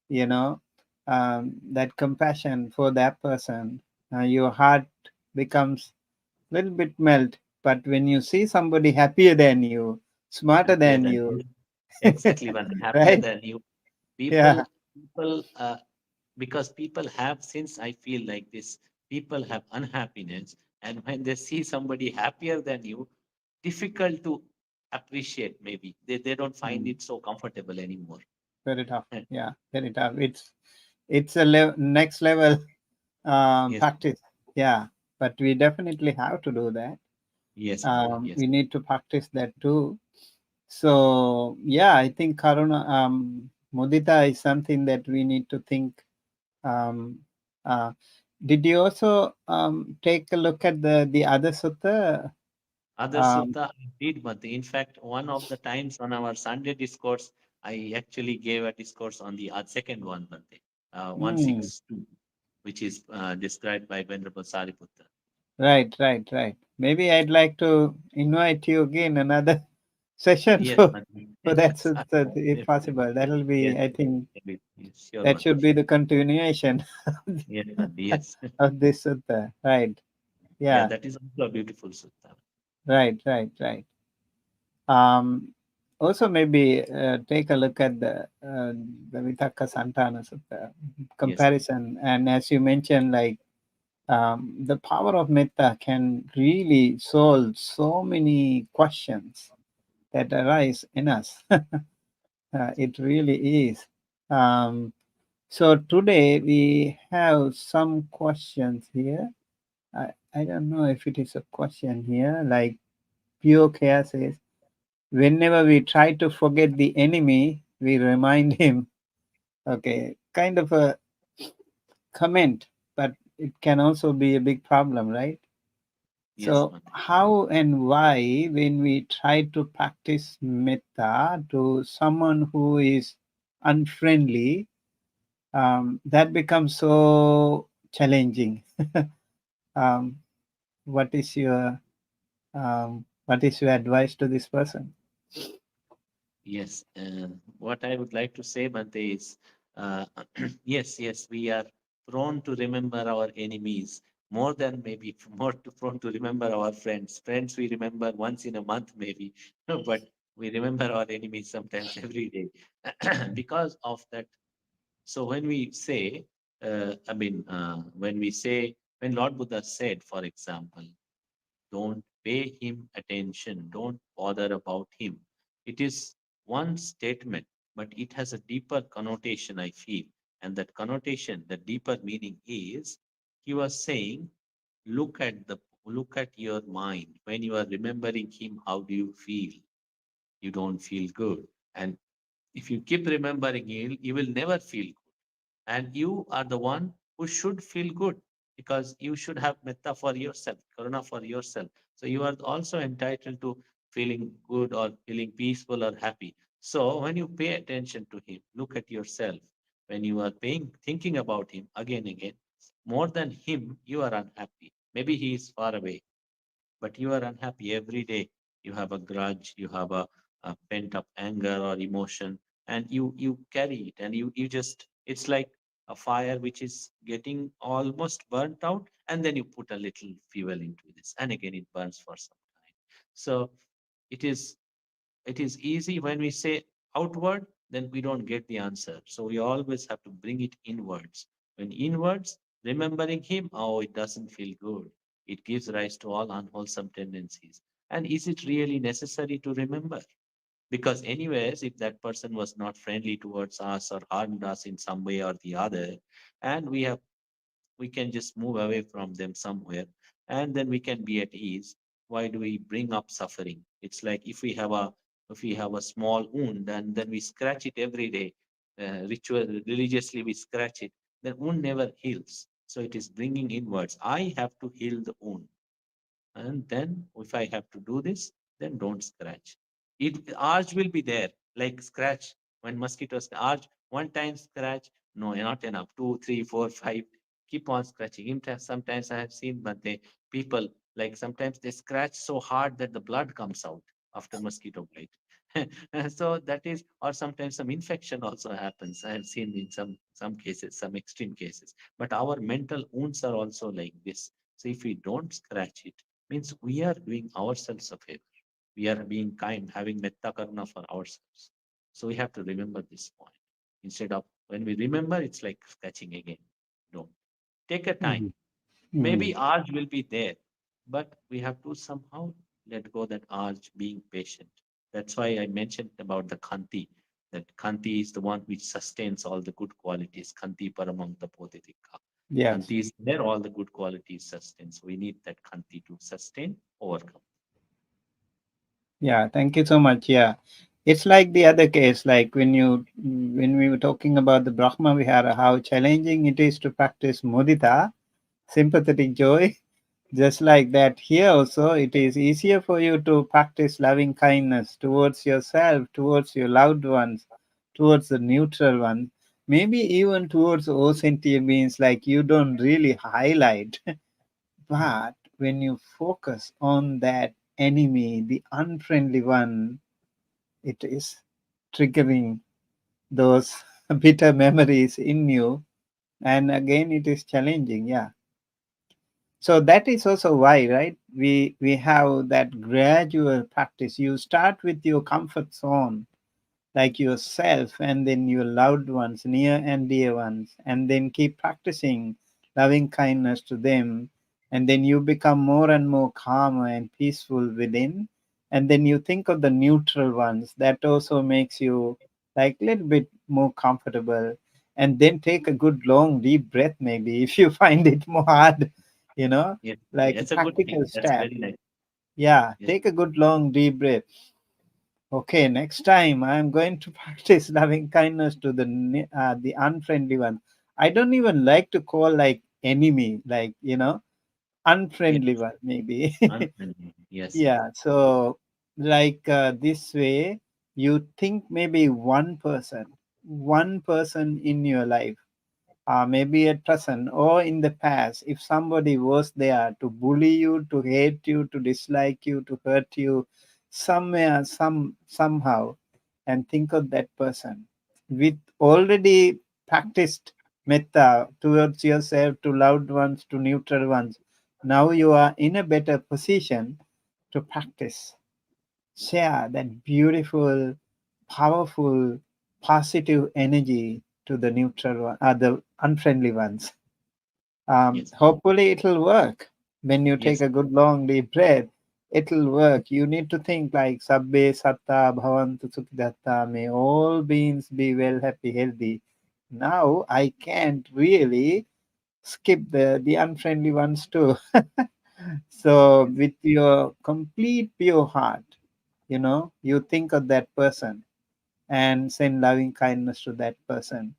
you know, that compassion for that person. Your heart becomes a little bit melt. But when you see somebody happier than you, smarter Happier than than you, you. Exactly, Bhante. Happier right? than you. Yeah. People, because people have, since I feel like this, people have unhappiness. And when they see somebody happier than you, difficult to appreciate. Maybe they don't find Mm. it so comfortable anymore. Very tough. Yeah, very tough. It's a next level Yes, practice. Yeah, but we definitely have to do that. yes, Bante. Yes, We need to practice that too. So yeah, I think Karuna mudita is something that we need to think. Um, uh, did you also take a look at the other sutta? other Um, sutta I did, Bante. In fact, one of the times on our Sunday discourse, I actually gave a discourse on the second one, Bante, mm, 162, which is described by Venerable Sariputta. right, right, right. Maybe I'd like to invite you again another session Yes, Bante. for that Yes, sutta, if definitely. possible. That'll Yes, be, I think, maybe. Yes, sure, that Bante, should be sure. the continuation Yes, Bante, yes. of this sutta. Right. Yeah, Yeah. that is also a beautiful sutta. Right. Right. Right. Um, also, maybe take a look at the Vitaka Santana Sutta Yes, Bante. comparison. And as you mentioned, like the power of metta can really solve so many questions that arise in us. It really is. Um, so today we have some questions here. I don't know if it is a question here. Like Pure Care says, whenever we try to forget the enemy, we remind him. Okay, kind of a comment, but it can also be a big problem, right? Yes, So, Bante. how and why, when we try to practice metta to someone who is unfriendly, that becomes so challenging? um, what is your advice to this person? Yes, what I would like to say, Bante, is yes, yes, we are prone to remember our enemies more than maybe prone to remember our friends. Friends we remember once in a month, maybe, but we remember our enemies sometimes every day because of that. So when we say, when we say, when Lord Buddha said, for example, don't pay him attention, don't bother about him. It is one statement, but it has a deeper connotation, I feel. And that connotation, the deeper meaning is he was saying, look at your mind. When you are remembering him, how do you feel? You don't feel good. And if you keep remembering him, you will never feel good, and you are the one who should feel good because you should have metta for yourself, karuna for yourself. So you are also entitled to feeling good or feeling peaceful or happy. So when you pay attention to him, look at yourself. When you are thinking about him again, more than him, you are unhappy. Maybe he is far away, but you are unhappy every day. You have a grudge, you have a pent up anger or emotion, and you carry it, and you just, it's like a fire which is getting almost burnt out, and then you put a little fuel into this, and again it burns for some time. So it is it is easy when we say outward, then we don't get the answer. So we always have to bring it inwards. When inwards, remembering him, oh, it doesn't feel good. It gives rise to all unwholesome tendencies. And is it really necessary to remember? Because, anyways, if that person was not friendly towards us or harmed us in some way or the other, and we can just move away from them somewhere, and then we can be at ease. Why do we bring up suffering? It's like if we have a small wound and then we scratch it every day, ritual religiously we scratch it, the wound never heals. So it is bringing inwards. I have to heal the wound, and then if I have to do this, then don't scratch. It urge will be there, like scratch when mosquitoes urge one time scratch. No, not enough. Two, three, four, five. Keep on scratching. Sometimes I have seen, but they people like sometimes they scratch so hard that the blood comes out after mosquito bite. So that is, or sometimes some infection also happens. I have seen in some cases, some extreme cases. But our mental wounds are also like this. So if we don't scratch it, means we are doing ourselves a favor. We are being kind, having metta karuna for ourselves. So we have to remember this point. Instead of when we remember, it's like scratching again. Don't take a time. Mhm. Maybe Mhm. urge will be there, but we have to somehow let go that urge, being patient. That's why I mentioned about the Khanti. That Khanti is the one which sustains all the good qualities. Khanti Paramanta Bodhitikha. Yes. Khanti is there, all the good qualities sustain. So we need that Khanti to sustain, overcome. Yeah, thank you so much. Yeah. It's like the other case, like when we were talking about the Brahma Vihara, how challenging it is to practice mudita, sympathetic joy. Just like that, here also, it is easier for you to practice loving kindness towards yourself, towards your loved ones, towards the neutral ones, maybe even towards all sentient beings, like you don't really highlight. But when you focus on that enemy, the unfriendly one, it is triggering those bitter memories in you. And again, it is challenging. Yeah. So that is also why, right, we have that gradual practice. You start with your comfort zone, like yourself, and then your loved ones, near and dear ones, and then keep practicing loving kindness to them. And then you become more and more calm and peaceful within. And then you think of the neutral ones. That also makes you like a little bit more comfortable. And then take a good long deep breath, maybe if you find it more hard, you know, Yes, like a that's a good thing. practical That's step. very nice. Yeah, Yes, take a good long deep breath. Okay, next time I'm going to practice loving kindness to the unfriendly one. I don't even like to call like enemy, like yes, unfriendly one maybe. unfriendly. Yes, Yeah, so like this way, you think maybe one person in your life, maybe at present or in the past, if somebody was there to bully you, to hate you, to dislike you, to hurt you somewhere, somehow, and think of that person with already practiced metta towards yourself, to loved ones, to neutral ones. Now you are in a better position to practice, share that beautiful, powerful, positive energy to the neutral one, the unfriendly ones. yes, Hopefully, it'll work. When you take yes, a good long deep breath, it'll work. You need to think like Sabbe Satta Bhavantu Sukhidatta. May all beings be well, happy, healthy. Now I can't really skip the unfriendly ones too. So yes, with your complete pure heart, you think of that person and send loving kindness to that person,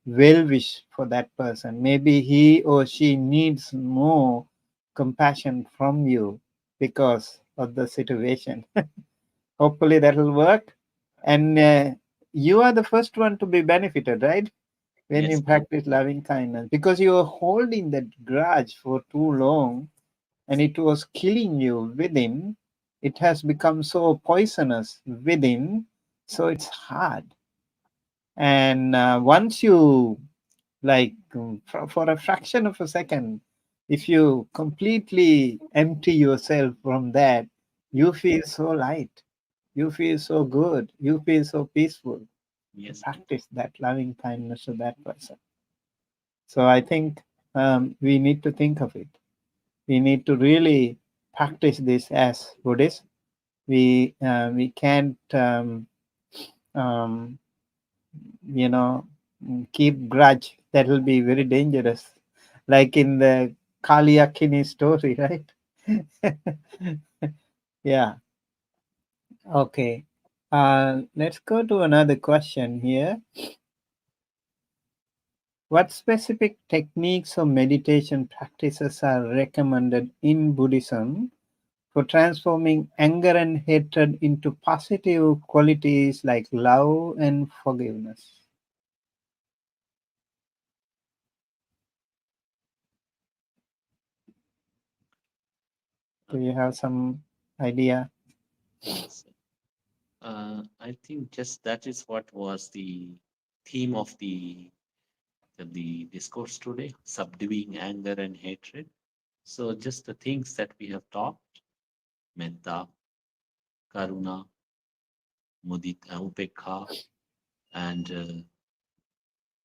well wish for that person. Maybe he or she needs more compassion from you because of the situation. Hopefully that will work. And you are the first one to be benefited, right? When you yes, yes, practice loving kindness, because you are holding that grudge for too long and it was killing you within. It has become so poisonous within, so it's hard. And once you, like, for a fraction of a second, if you completely empty yourself from that, you feel so light, you feel so good, you feel so peaceful to yes, practice that loving kindness to that person. So I think we need to think of it. We need to really practice this as Buddhists. We can't um, keep grudge. That will be very dangerous, like in the Kaliakini story, right? Yeah. Okay. Let's go to another question here. What specific techniques or meditation practices are recommended in Buddhism for transforming anger and hatred into positive qualities like love and forgiveness? Do you have some idea? yes. I think just that is what was the theme of the discourse today, subduing anger and hatred. So just the things that we have talked, metta, karuna, mudita, upekha, and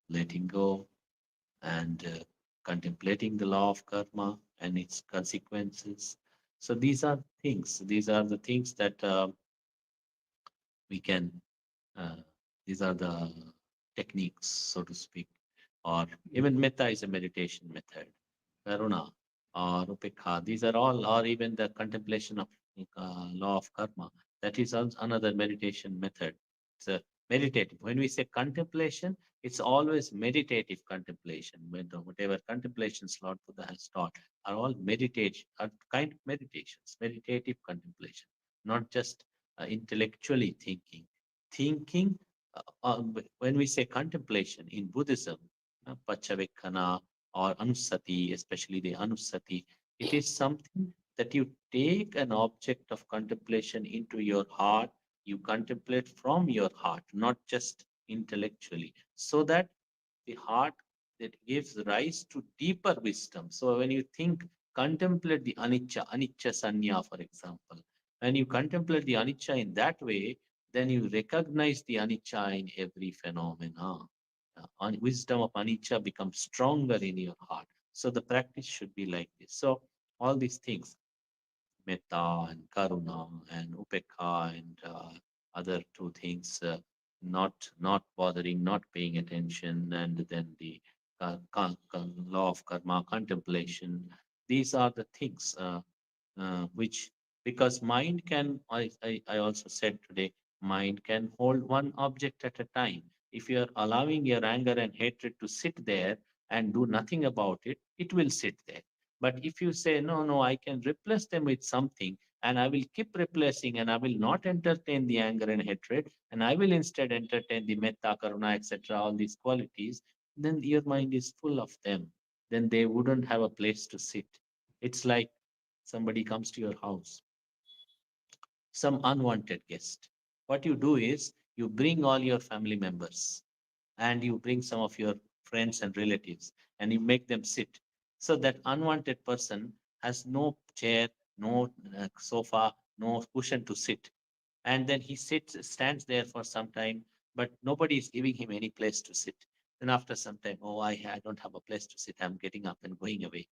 letting go, and contemplating the law of karma and its consequences. So these are things. These are the things that we can, uh, these are the techniques, so to speak, or even metta is a meditation method, karuna or upekha, these are all, or even the contemplation of law of karma, that is another meditation method. It's a meditative. When we say contemplation, it's always meditative contemplation. Whatever contemplations Lord Buddha has taught are all meditation, are kind of meditations, meditative contemplation, not just intellectually thinking. Thinking, when we say contemplation in Buddhism, Pachavekkana or Anusati, especially the Anusati, it is something that you take an object of contemplation into your heart, you contemplate from your heart, not just intellectually, so that the heart that gives rise to deeper wisdom. So when you think, contemplate the anicca sanya, for example. When you contemplate the anicca in that way, then you recognize the anicca in every phenomena. Wisdom of anicca becomes stronger in your heart. So the practice should be like this. So all these things, metta and karuna and upekha and other two things, not bothering, not paying attention, and then the law of karma, contemplation. These are the things which, because mind can, I also said today, mind can hold one object at a time. If you are allowing your anger and hatred to sit there and do nothing about it, it will sit there. But if you say, no, no, I can replace them with something, and I will keep replacing, and I will not entertain the anger and hatred, and I will instead entertain the metta, karuna, etc., all these qualities, then your mind is full of them. Then they wouldn't have a place to sit. It's like somebody comes to your house, some unwanted guest. What you do is you bring all your family members and you bring some of your friends and relatives and you make them sit. So that unwanted person has no chair, no sofa, no cushion to sit. And then he stands there for some time, but nobody is giving him any place to sit. Then after some time, oh, I don't have a place to sit. I'm getting up and going away.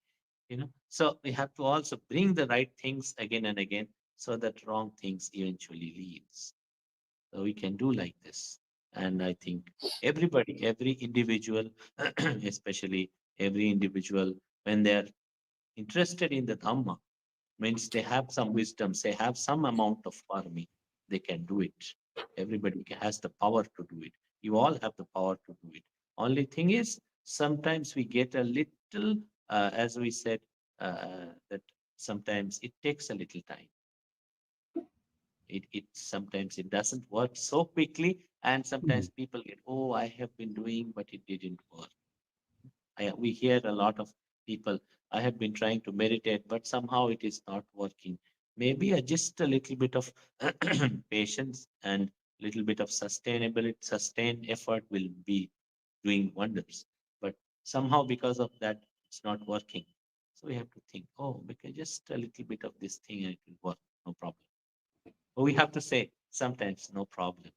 So we have to also bring the right things again and again, so that wrong things eventually leaves. So we can do like this. And I think everybody, every individual, especially every individual, when they're interested in the Dhamma, means they have some wisdom, they have some amount of farming, they can do it. Everybody has the power to do it. You all have the power to do it. Only thing is, sometimes we get a little, as we said, that sometimes it takes a little time. It sometimes it doesn't work so quickly, and sometimes people get, oh, I have been doing, but it didn't work. We hear a lot of people, I have been trying to meditate, but somehow it is not working. Maybe just a little bit of patience and little bit of sustainability, sustained effort will be doing wonders. But somehow because of that, it's not working. So we have to think, oh, because just a little bit of this thing and it will work, no problem. But we have to say sometimes, no problem.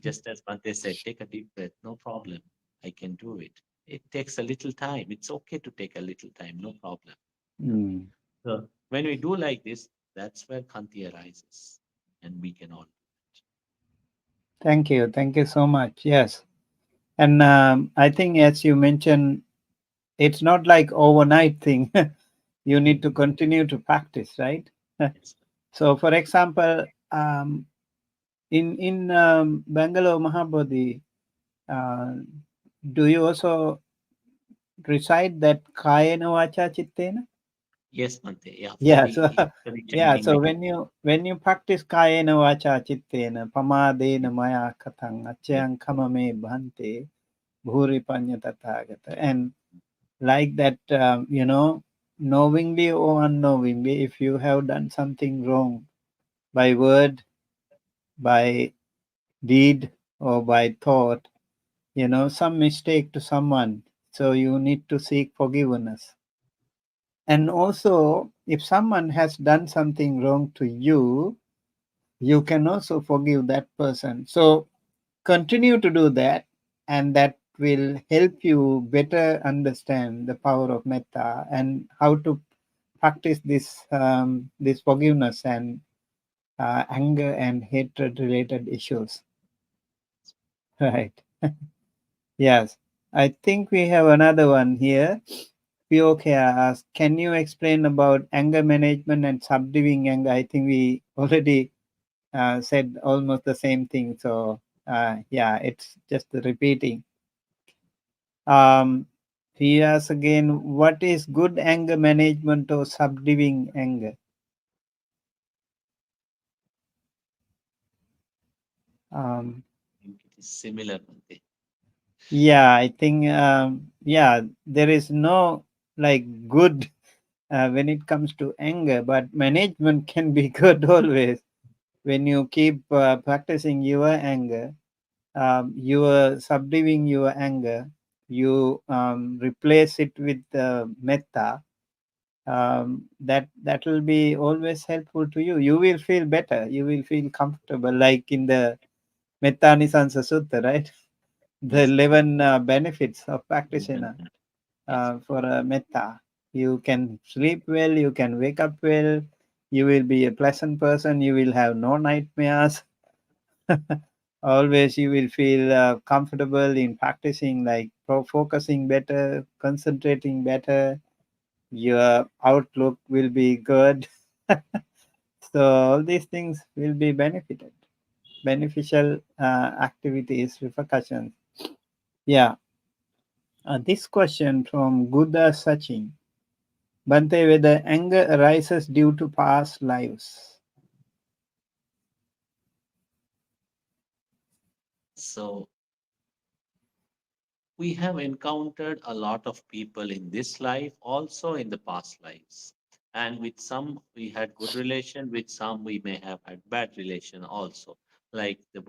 Just as Bante said, take a deep breath, no problem. I can do it. It takes a little time. It's okay to take a little time, no problem. Mm. So when we do like this, that's where Khanti arises. And we can all. Thank you. Thank you so much. Yes. And I think, as you mentioned, it's not like overnight thing. You need to continue to practice, right? Yes. So, for example, in Bangalore Mahabodhi, uh, do you also recite that Kayena Vacha Chittena? Yes, Bante. Yeah, Yeah. So for the yeah. chanting So meditation. when you practice Kayena Vacha Chittena, Pamadena Maya Katang Yes. Acyang Kamame Bhante Bhuri Panya Tathagata, and like that, knowingly or unknowingly, if you have done something wrong by word, by deed, or by thought, some mistake to someone, so you need to seek forgiveness. And also, if someone has done something wrong to you, you can also forgive that person. So continue to do that, and that will help you better understand the power of metta and how to practice this forgiveness and anger and hatred related issues. Right. Yes. I think we have another one here. POK asks, can you explain about anger management and subduing anger? I think we already said almost the same thing. So, yeah, it's just repeating. Um, he asks again, what is good anger management or subduing anger? Um, I think it is similar, Bhante. yeah, I think, yeah, there is no like good when it comes to anger, but management can be good always. When you keep practicing your anger, you are subduing your anger, you replace it with metta. That will be always helpful to you. You will feel better. You will feel comfortable, like in the Metta Nisansa Sutta, right? The Yes. 11 benefits of practicing Mhm. Yes. for metta. You can sleep well. You can wake up well. You will be a pleasant person. You will have no nightmares. Always you will feel comfortable in practicing, like focusing better, concentrating better. Your outlook will be good. So all these things will be beneficial activities, repercussions. Yeah. This question from Guda Sachin. Bante, whether anger arises due to past lives. So we have encountered a lot of people in this life, also in the past lives. And with some we had good relation, with some we may have had bad relation also. Like the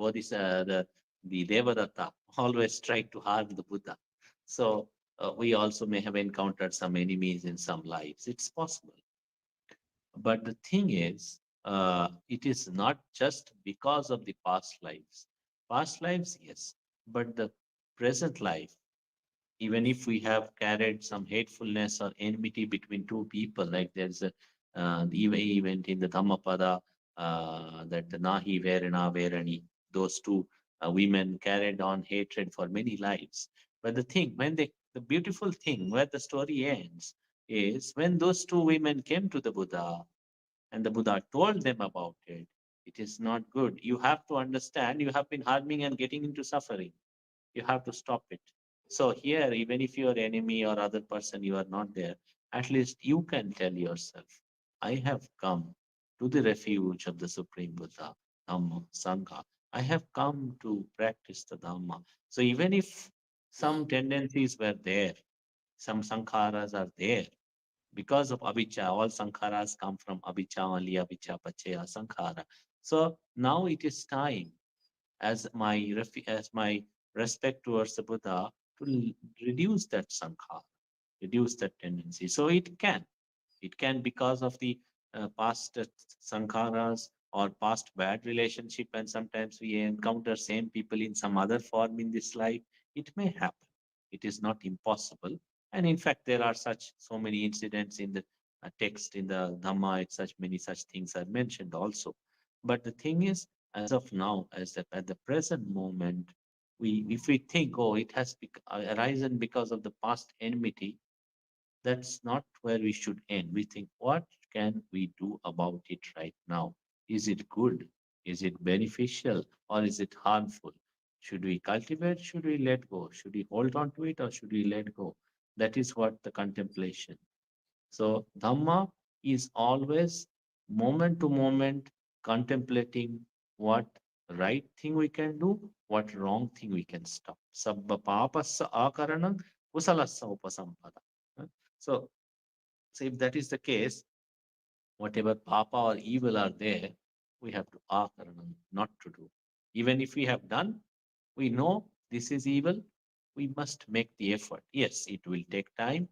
the Devadatta always tried to harm the Buddha. So we also may have encountered some enemies in some lives. It's possible. But the thing is, it is not just because of the past lives. Past lives, yes, but the present life, even if we have carried some hatefulness or enmity between two people, like there's a the event in the Dhammapada, that the Nahi Verana Verani, those two women carried on hatred for many lives. But the thing, the beautiful thing where the story ends is when those two women came to the Buddha and the Buddha told them about it. It is not good. You have to understand you have been harming and getting into suffering. You have to stop it. So here, even if your enemy or other person you are not there, at least you can tell yourself, I have come to the refuge of the Supreme Buddha, Dhamma, Sangha. I have come to practice the Dhamma. So even if some tendencies were there, some sankharas are there, because of avijja, all sankharas come from avijja only, avijja pachaya sankhara. So now it is time as as my respect towards the Buddha to reduce that sankhara, reduce that tendency. So it can because of the past sankharas or past bad relationship, and sometimes we encounter same people in some other form in this life. It may happen. It is not impossible. And in fact, there are such so many incidents in the text in the Dhamma. Such many such things are mentioned also. But the thing is, as of now, at the present moment, we if we think, oh, it has arisen because of the past enmity, that's not where we should end. We think, what can we do about it right now? Is it good? Is it beneficial? Or is it harmful? Should we cultivate? Should we let go? Should we hold on to it or should we let go? That is what the contemplation. So, Dhamma is always moment to moment contemplating what right thing we can do, what wrong thing we can stop. Sabba papassa akaranam kusalassa upasampada. Uh, So, so if that is the case, whatever papa or evil are there, we have to akaranam, not to do. Even if we have done, we know this is evil, we must make the effort. Yes, it will take time.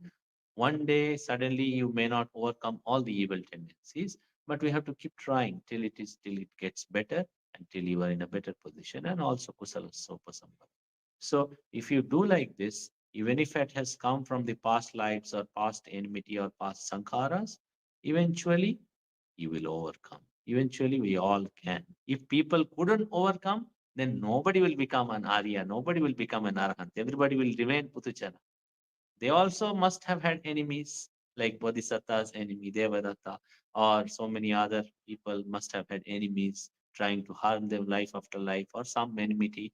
One day, suddenly, you may not overcome all the evil tendencies, but we have to keep trying till it gets better, until you are in a better position, and also kusala sopa sampada. So, if you do like this, even if it has come from the past lives or past enmity or past sankharas, eventually you will overcome. Eventually, we all can. If people couldn't overcome, then nobody will become an Arya, nobody will become an Arahant. Everybody will remain Putuchana. They also must have had enemies, like Bodhisattva's enemy, Devadatta, or so many other people must have had enemies trying to harm them life after life, or some enmity.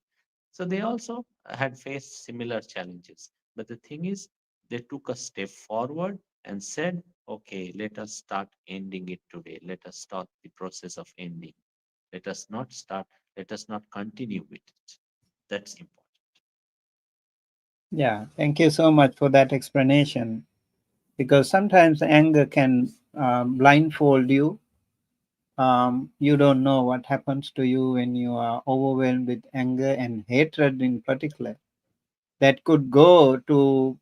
So they also had faced similar challenges. But the thing is, they took a step forward and said, okay, let us start ending it today. Let us start the process of ending. Let us not start, let us not continue with it. That's important. Yeah, thank you so much for that explanation. Because sometimes anger can blindfold you. You don't know what happens to you when you are overwhelmed with anger and hatred in particular. That could go to,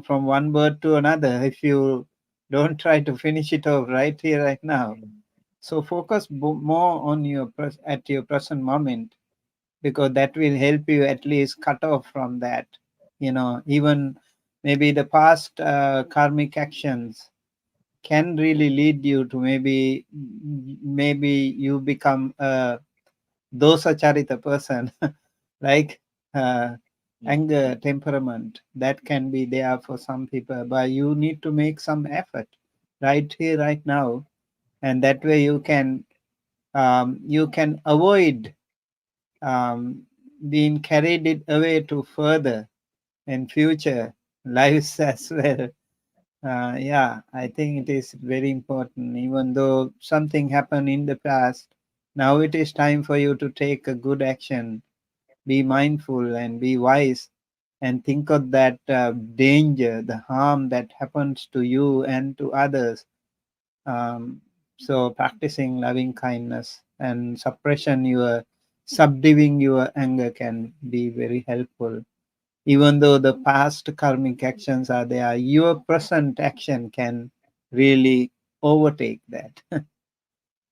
from one bird to another if you don't try to finish it off right here, right now. Mm. So focus more on at your present moment, because that will help you at least cut off from that. Even maybe the past karmic actions can really lead you to maybe you become a dosa charita person, like uh, Mm. anger Mm. temperament that can be there for some people, but you need to make some effort right here, right now, and that way you can avoid um, being carried it away to further in future lives as well. Yeah, I think it is very important. Even though something happened in the past, now it is time for you to take a good action. Be mindful and be wise, and think of that danger, the harm that happens to you and to others. Um, so, practicing loving kindness and subduing your anger can be very helpful. Even though the past karmic actions are there, your present action can really overtake that.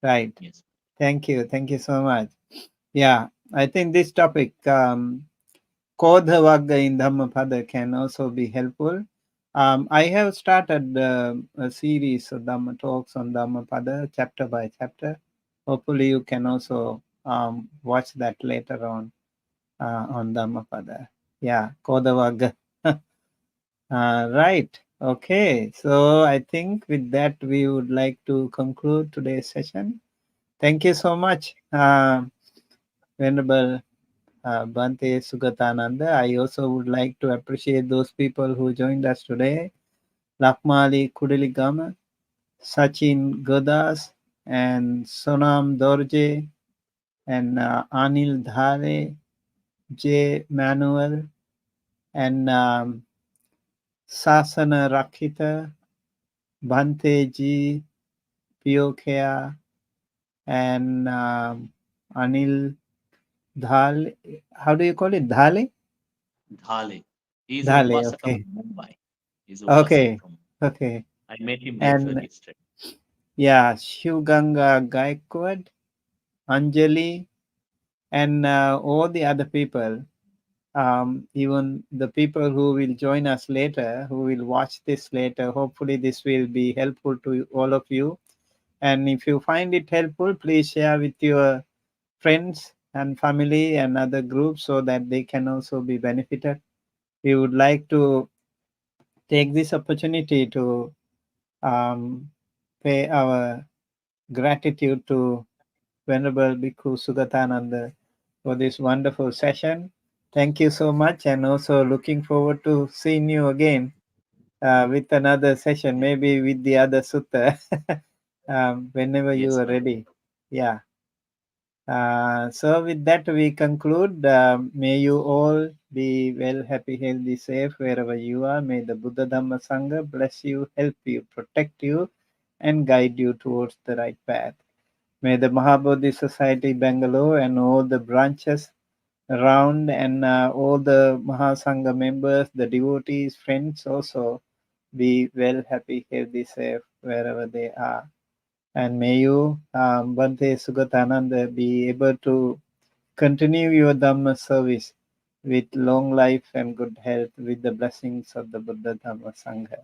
Right. Yes. Thank you. Thank you so much. Yeah, I think this topic, Kodhavagga in Dhammapada, can also be helpful. I have started a series of Dhamma talks on Dhammapada, chapter by chapter. Hopefully, you can also watch that later on Dhammapada. Yeah, Kodhavagga. Right. Okay. So I think with that, we would like to conclude today's session. Thank you so much, Venerable Bhante Sugatananda. I also would like to appreciate those people who joined us today: Lakmali Kudiligama, Sachin Godas, and Sonam Dorje, and Anil Dhare, J. Manuel, and Sasana Rakita, Bhante Ji, Piokea, and Anil Dhale. How do you call it? Dhale? Dhale. He is an Dhale, Upasaka okay. from Mumbai. He's Upasaka Okay, from. okay. I met him there for And yesterday. yeah, Shivganga Gaikwad, Anjali, and all the other people, even the people who will join us later, who will watch this later. Hopefully, this will be helpful to all of you. And if you find it helpful, please share with your friends and family and other groups so that they can also be benefited. We would like to take this opportunity to um, pay our gratitude to Venerable Bhikkhu Sugatananda for this wonderful session. Thank you so much, and also looking forward to seeing you again with another session, Yeah. maybe with the other sutta, whenever you Yes, are Bhante. ready. Yeah. So with that, we conclude. May you all be well, happy, healthy, safe wherever you are. May the Buddha Dhamma Sangha bless you, help you, protect you, and guide you towards the right path. May the Maha Bodhi Society Bangalore and all the branches around, and all the Mahasangha members, the devotees, friends also be well, happy, healthy, safe wherever they are. And may you, Bhante Sugatananda, be able to continue your Dhamma service with long life and good health with the blessings of the Buddha Dhamma Sangha.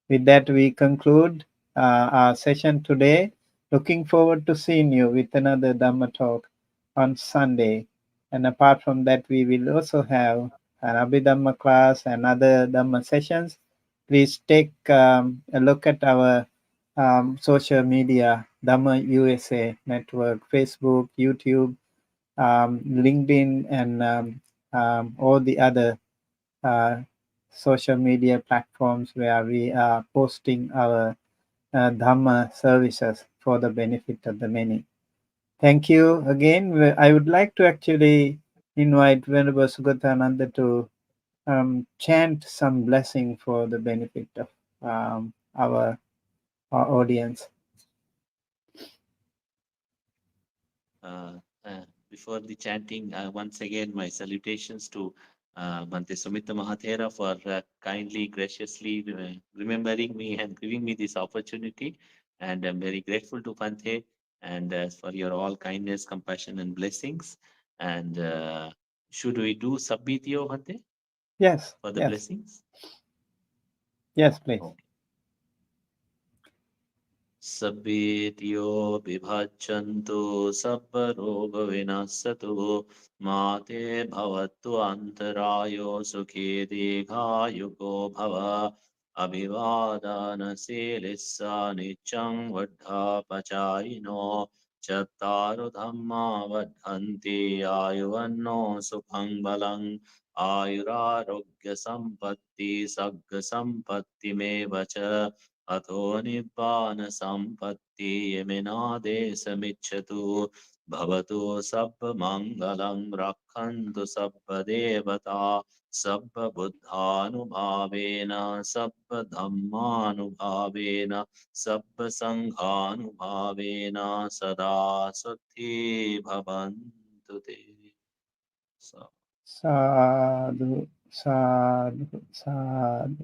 With that, we conclude our session today. Looking forward to seeing you with another Dhamma talk on Sunday. And apart from that, we will also have an Abhidhamma class and other Dhamma sessions. Please take a look at our social media, Dhamma USA network, Facebook, YouTube, LinkedIn, and all the other uh, social media platforms where we are posting our Dhamma services for the benefit of the many. Thank you again. I would like to actually invite Venerable Sugatananda to chant some blessing for the benefit of our audience. Uh, Before the chanting, once again, my salutations to Bhante Sumita Mahathera for kindly, graciously remembering me and giving me this opportunity. And I'm very grateful to Bhante and for your all kindness, compassion, and blessings. And should we do Sabbitio, Bhante, Yes, for the yes, blessings? yes, please. Okay. Sabbitio bibhachantu sabbarogavinasatu mate bhavattu antarayo sukhe dīghāyuko bhava abhivādanasīlissa niccang vaddhāpachāyino chattaru dhamma vaddhanti āyuvanno sukhang balang आयुरारोग्य संपत्ति सग्ग संपत्ति में वच अतो निब्बान सम्पत्ति यमिनादेशमिच्छतु भवतु सर्वमङ्गलं रक्षन्तु सर्वदेवता सर्वबुद्धानुभावेन सर्वधम्मानुभावेन सर्वसङ्घानुभावेन सदा सुखी भवन्तु ते सा Sadhu, sadhu, sadhu.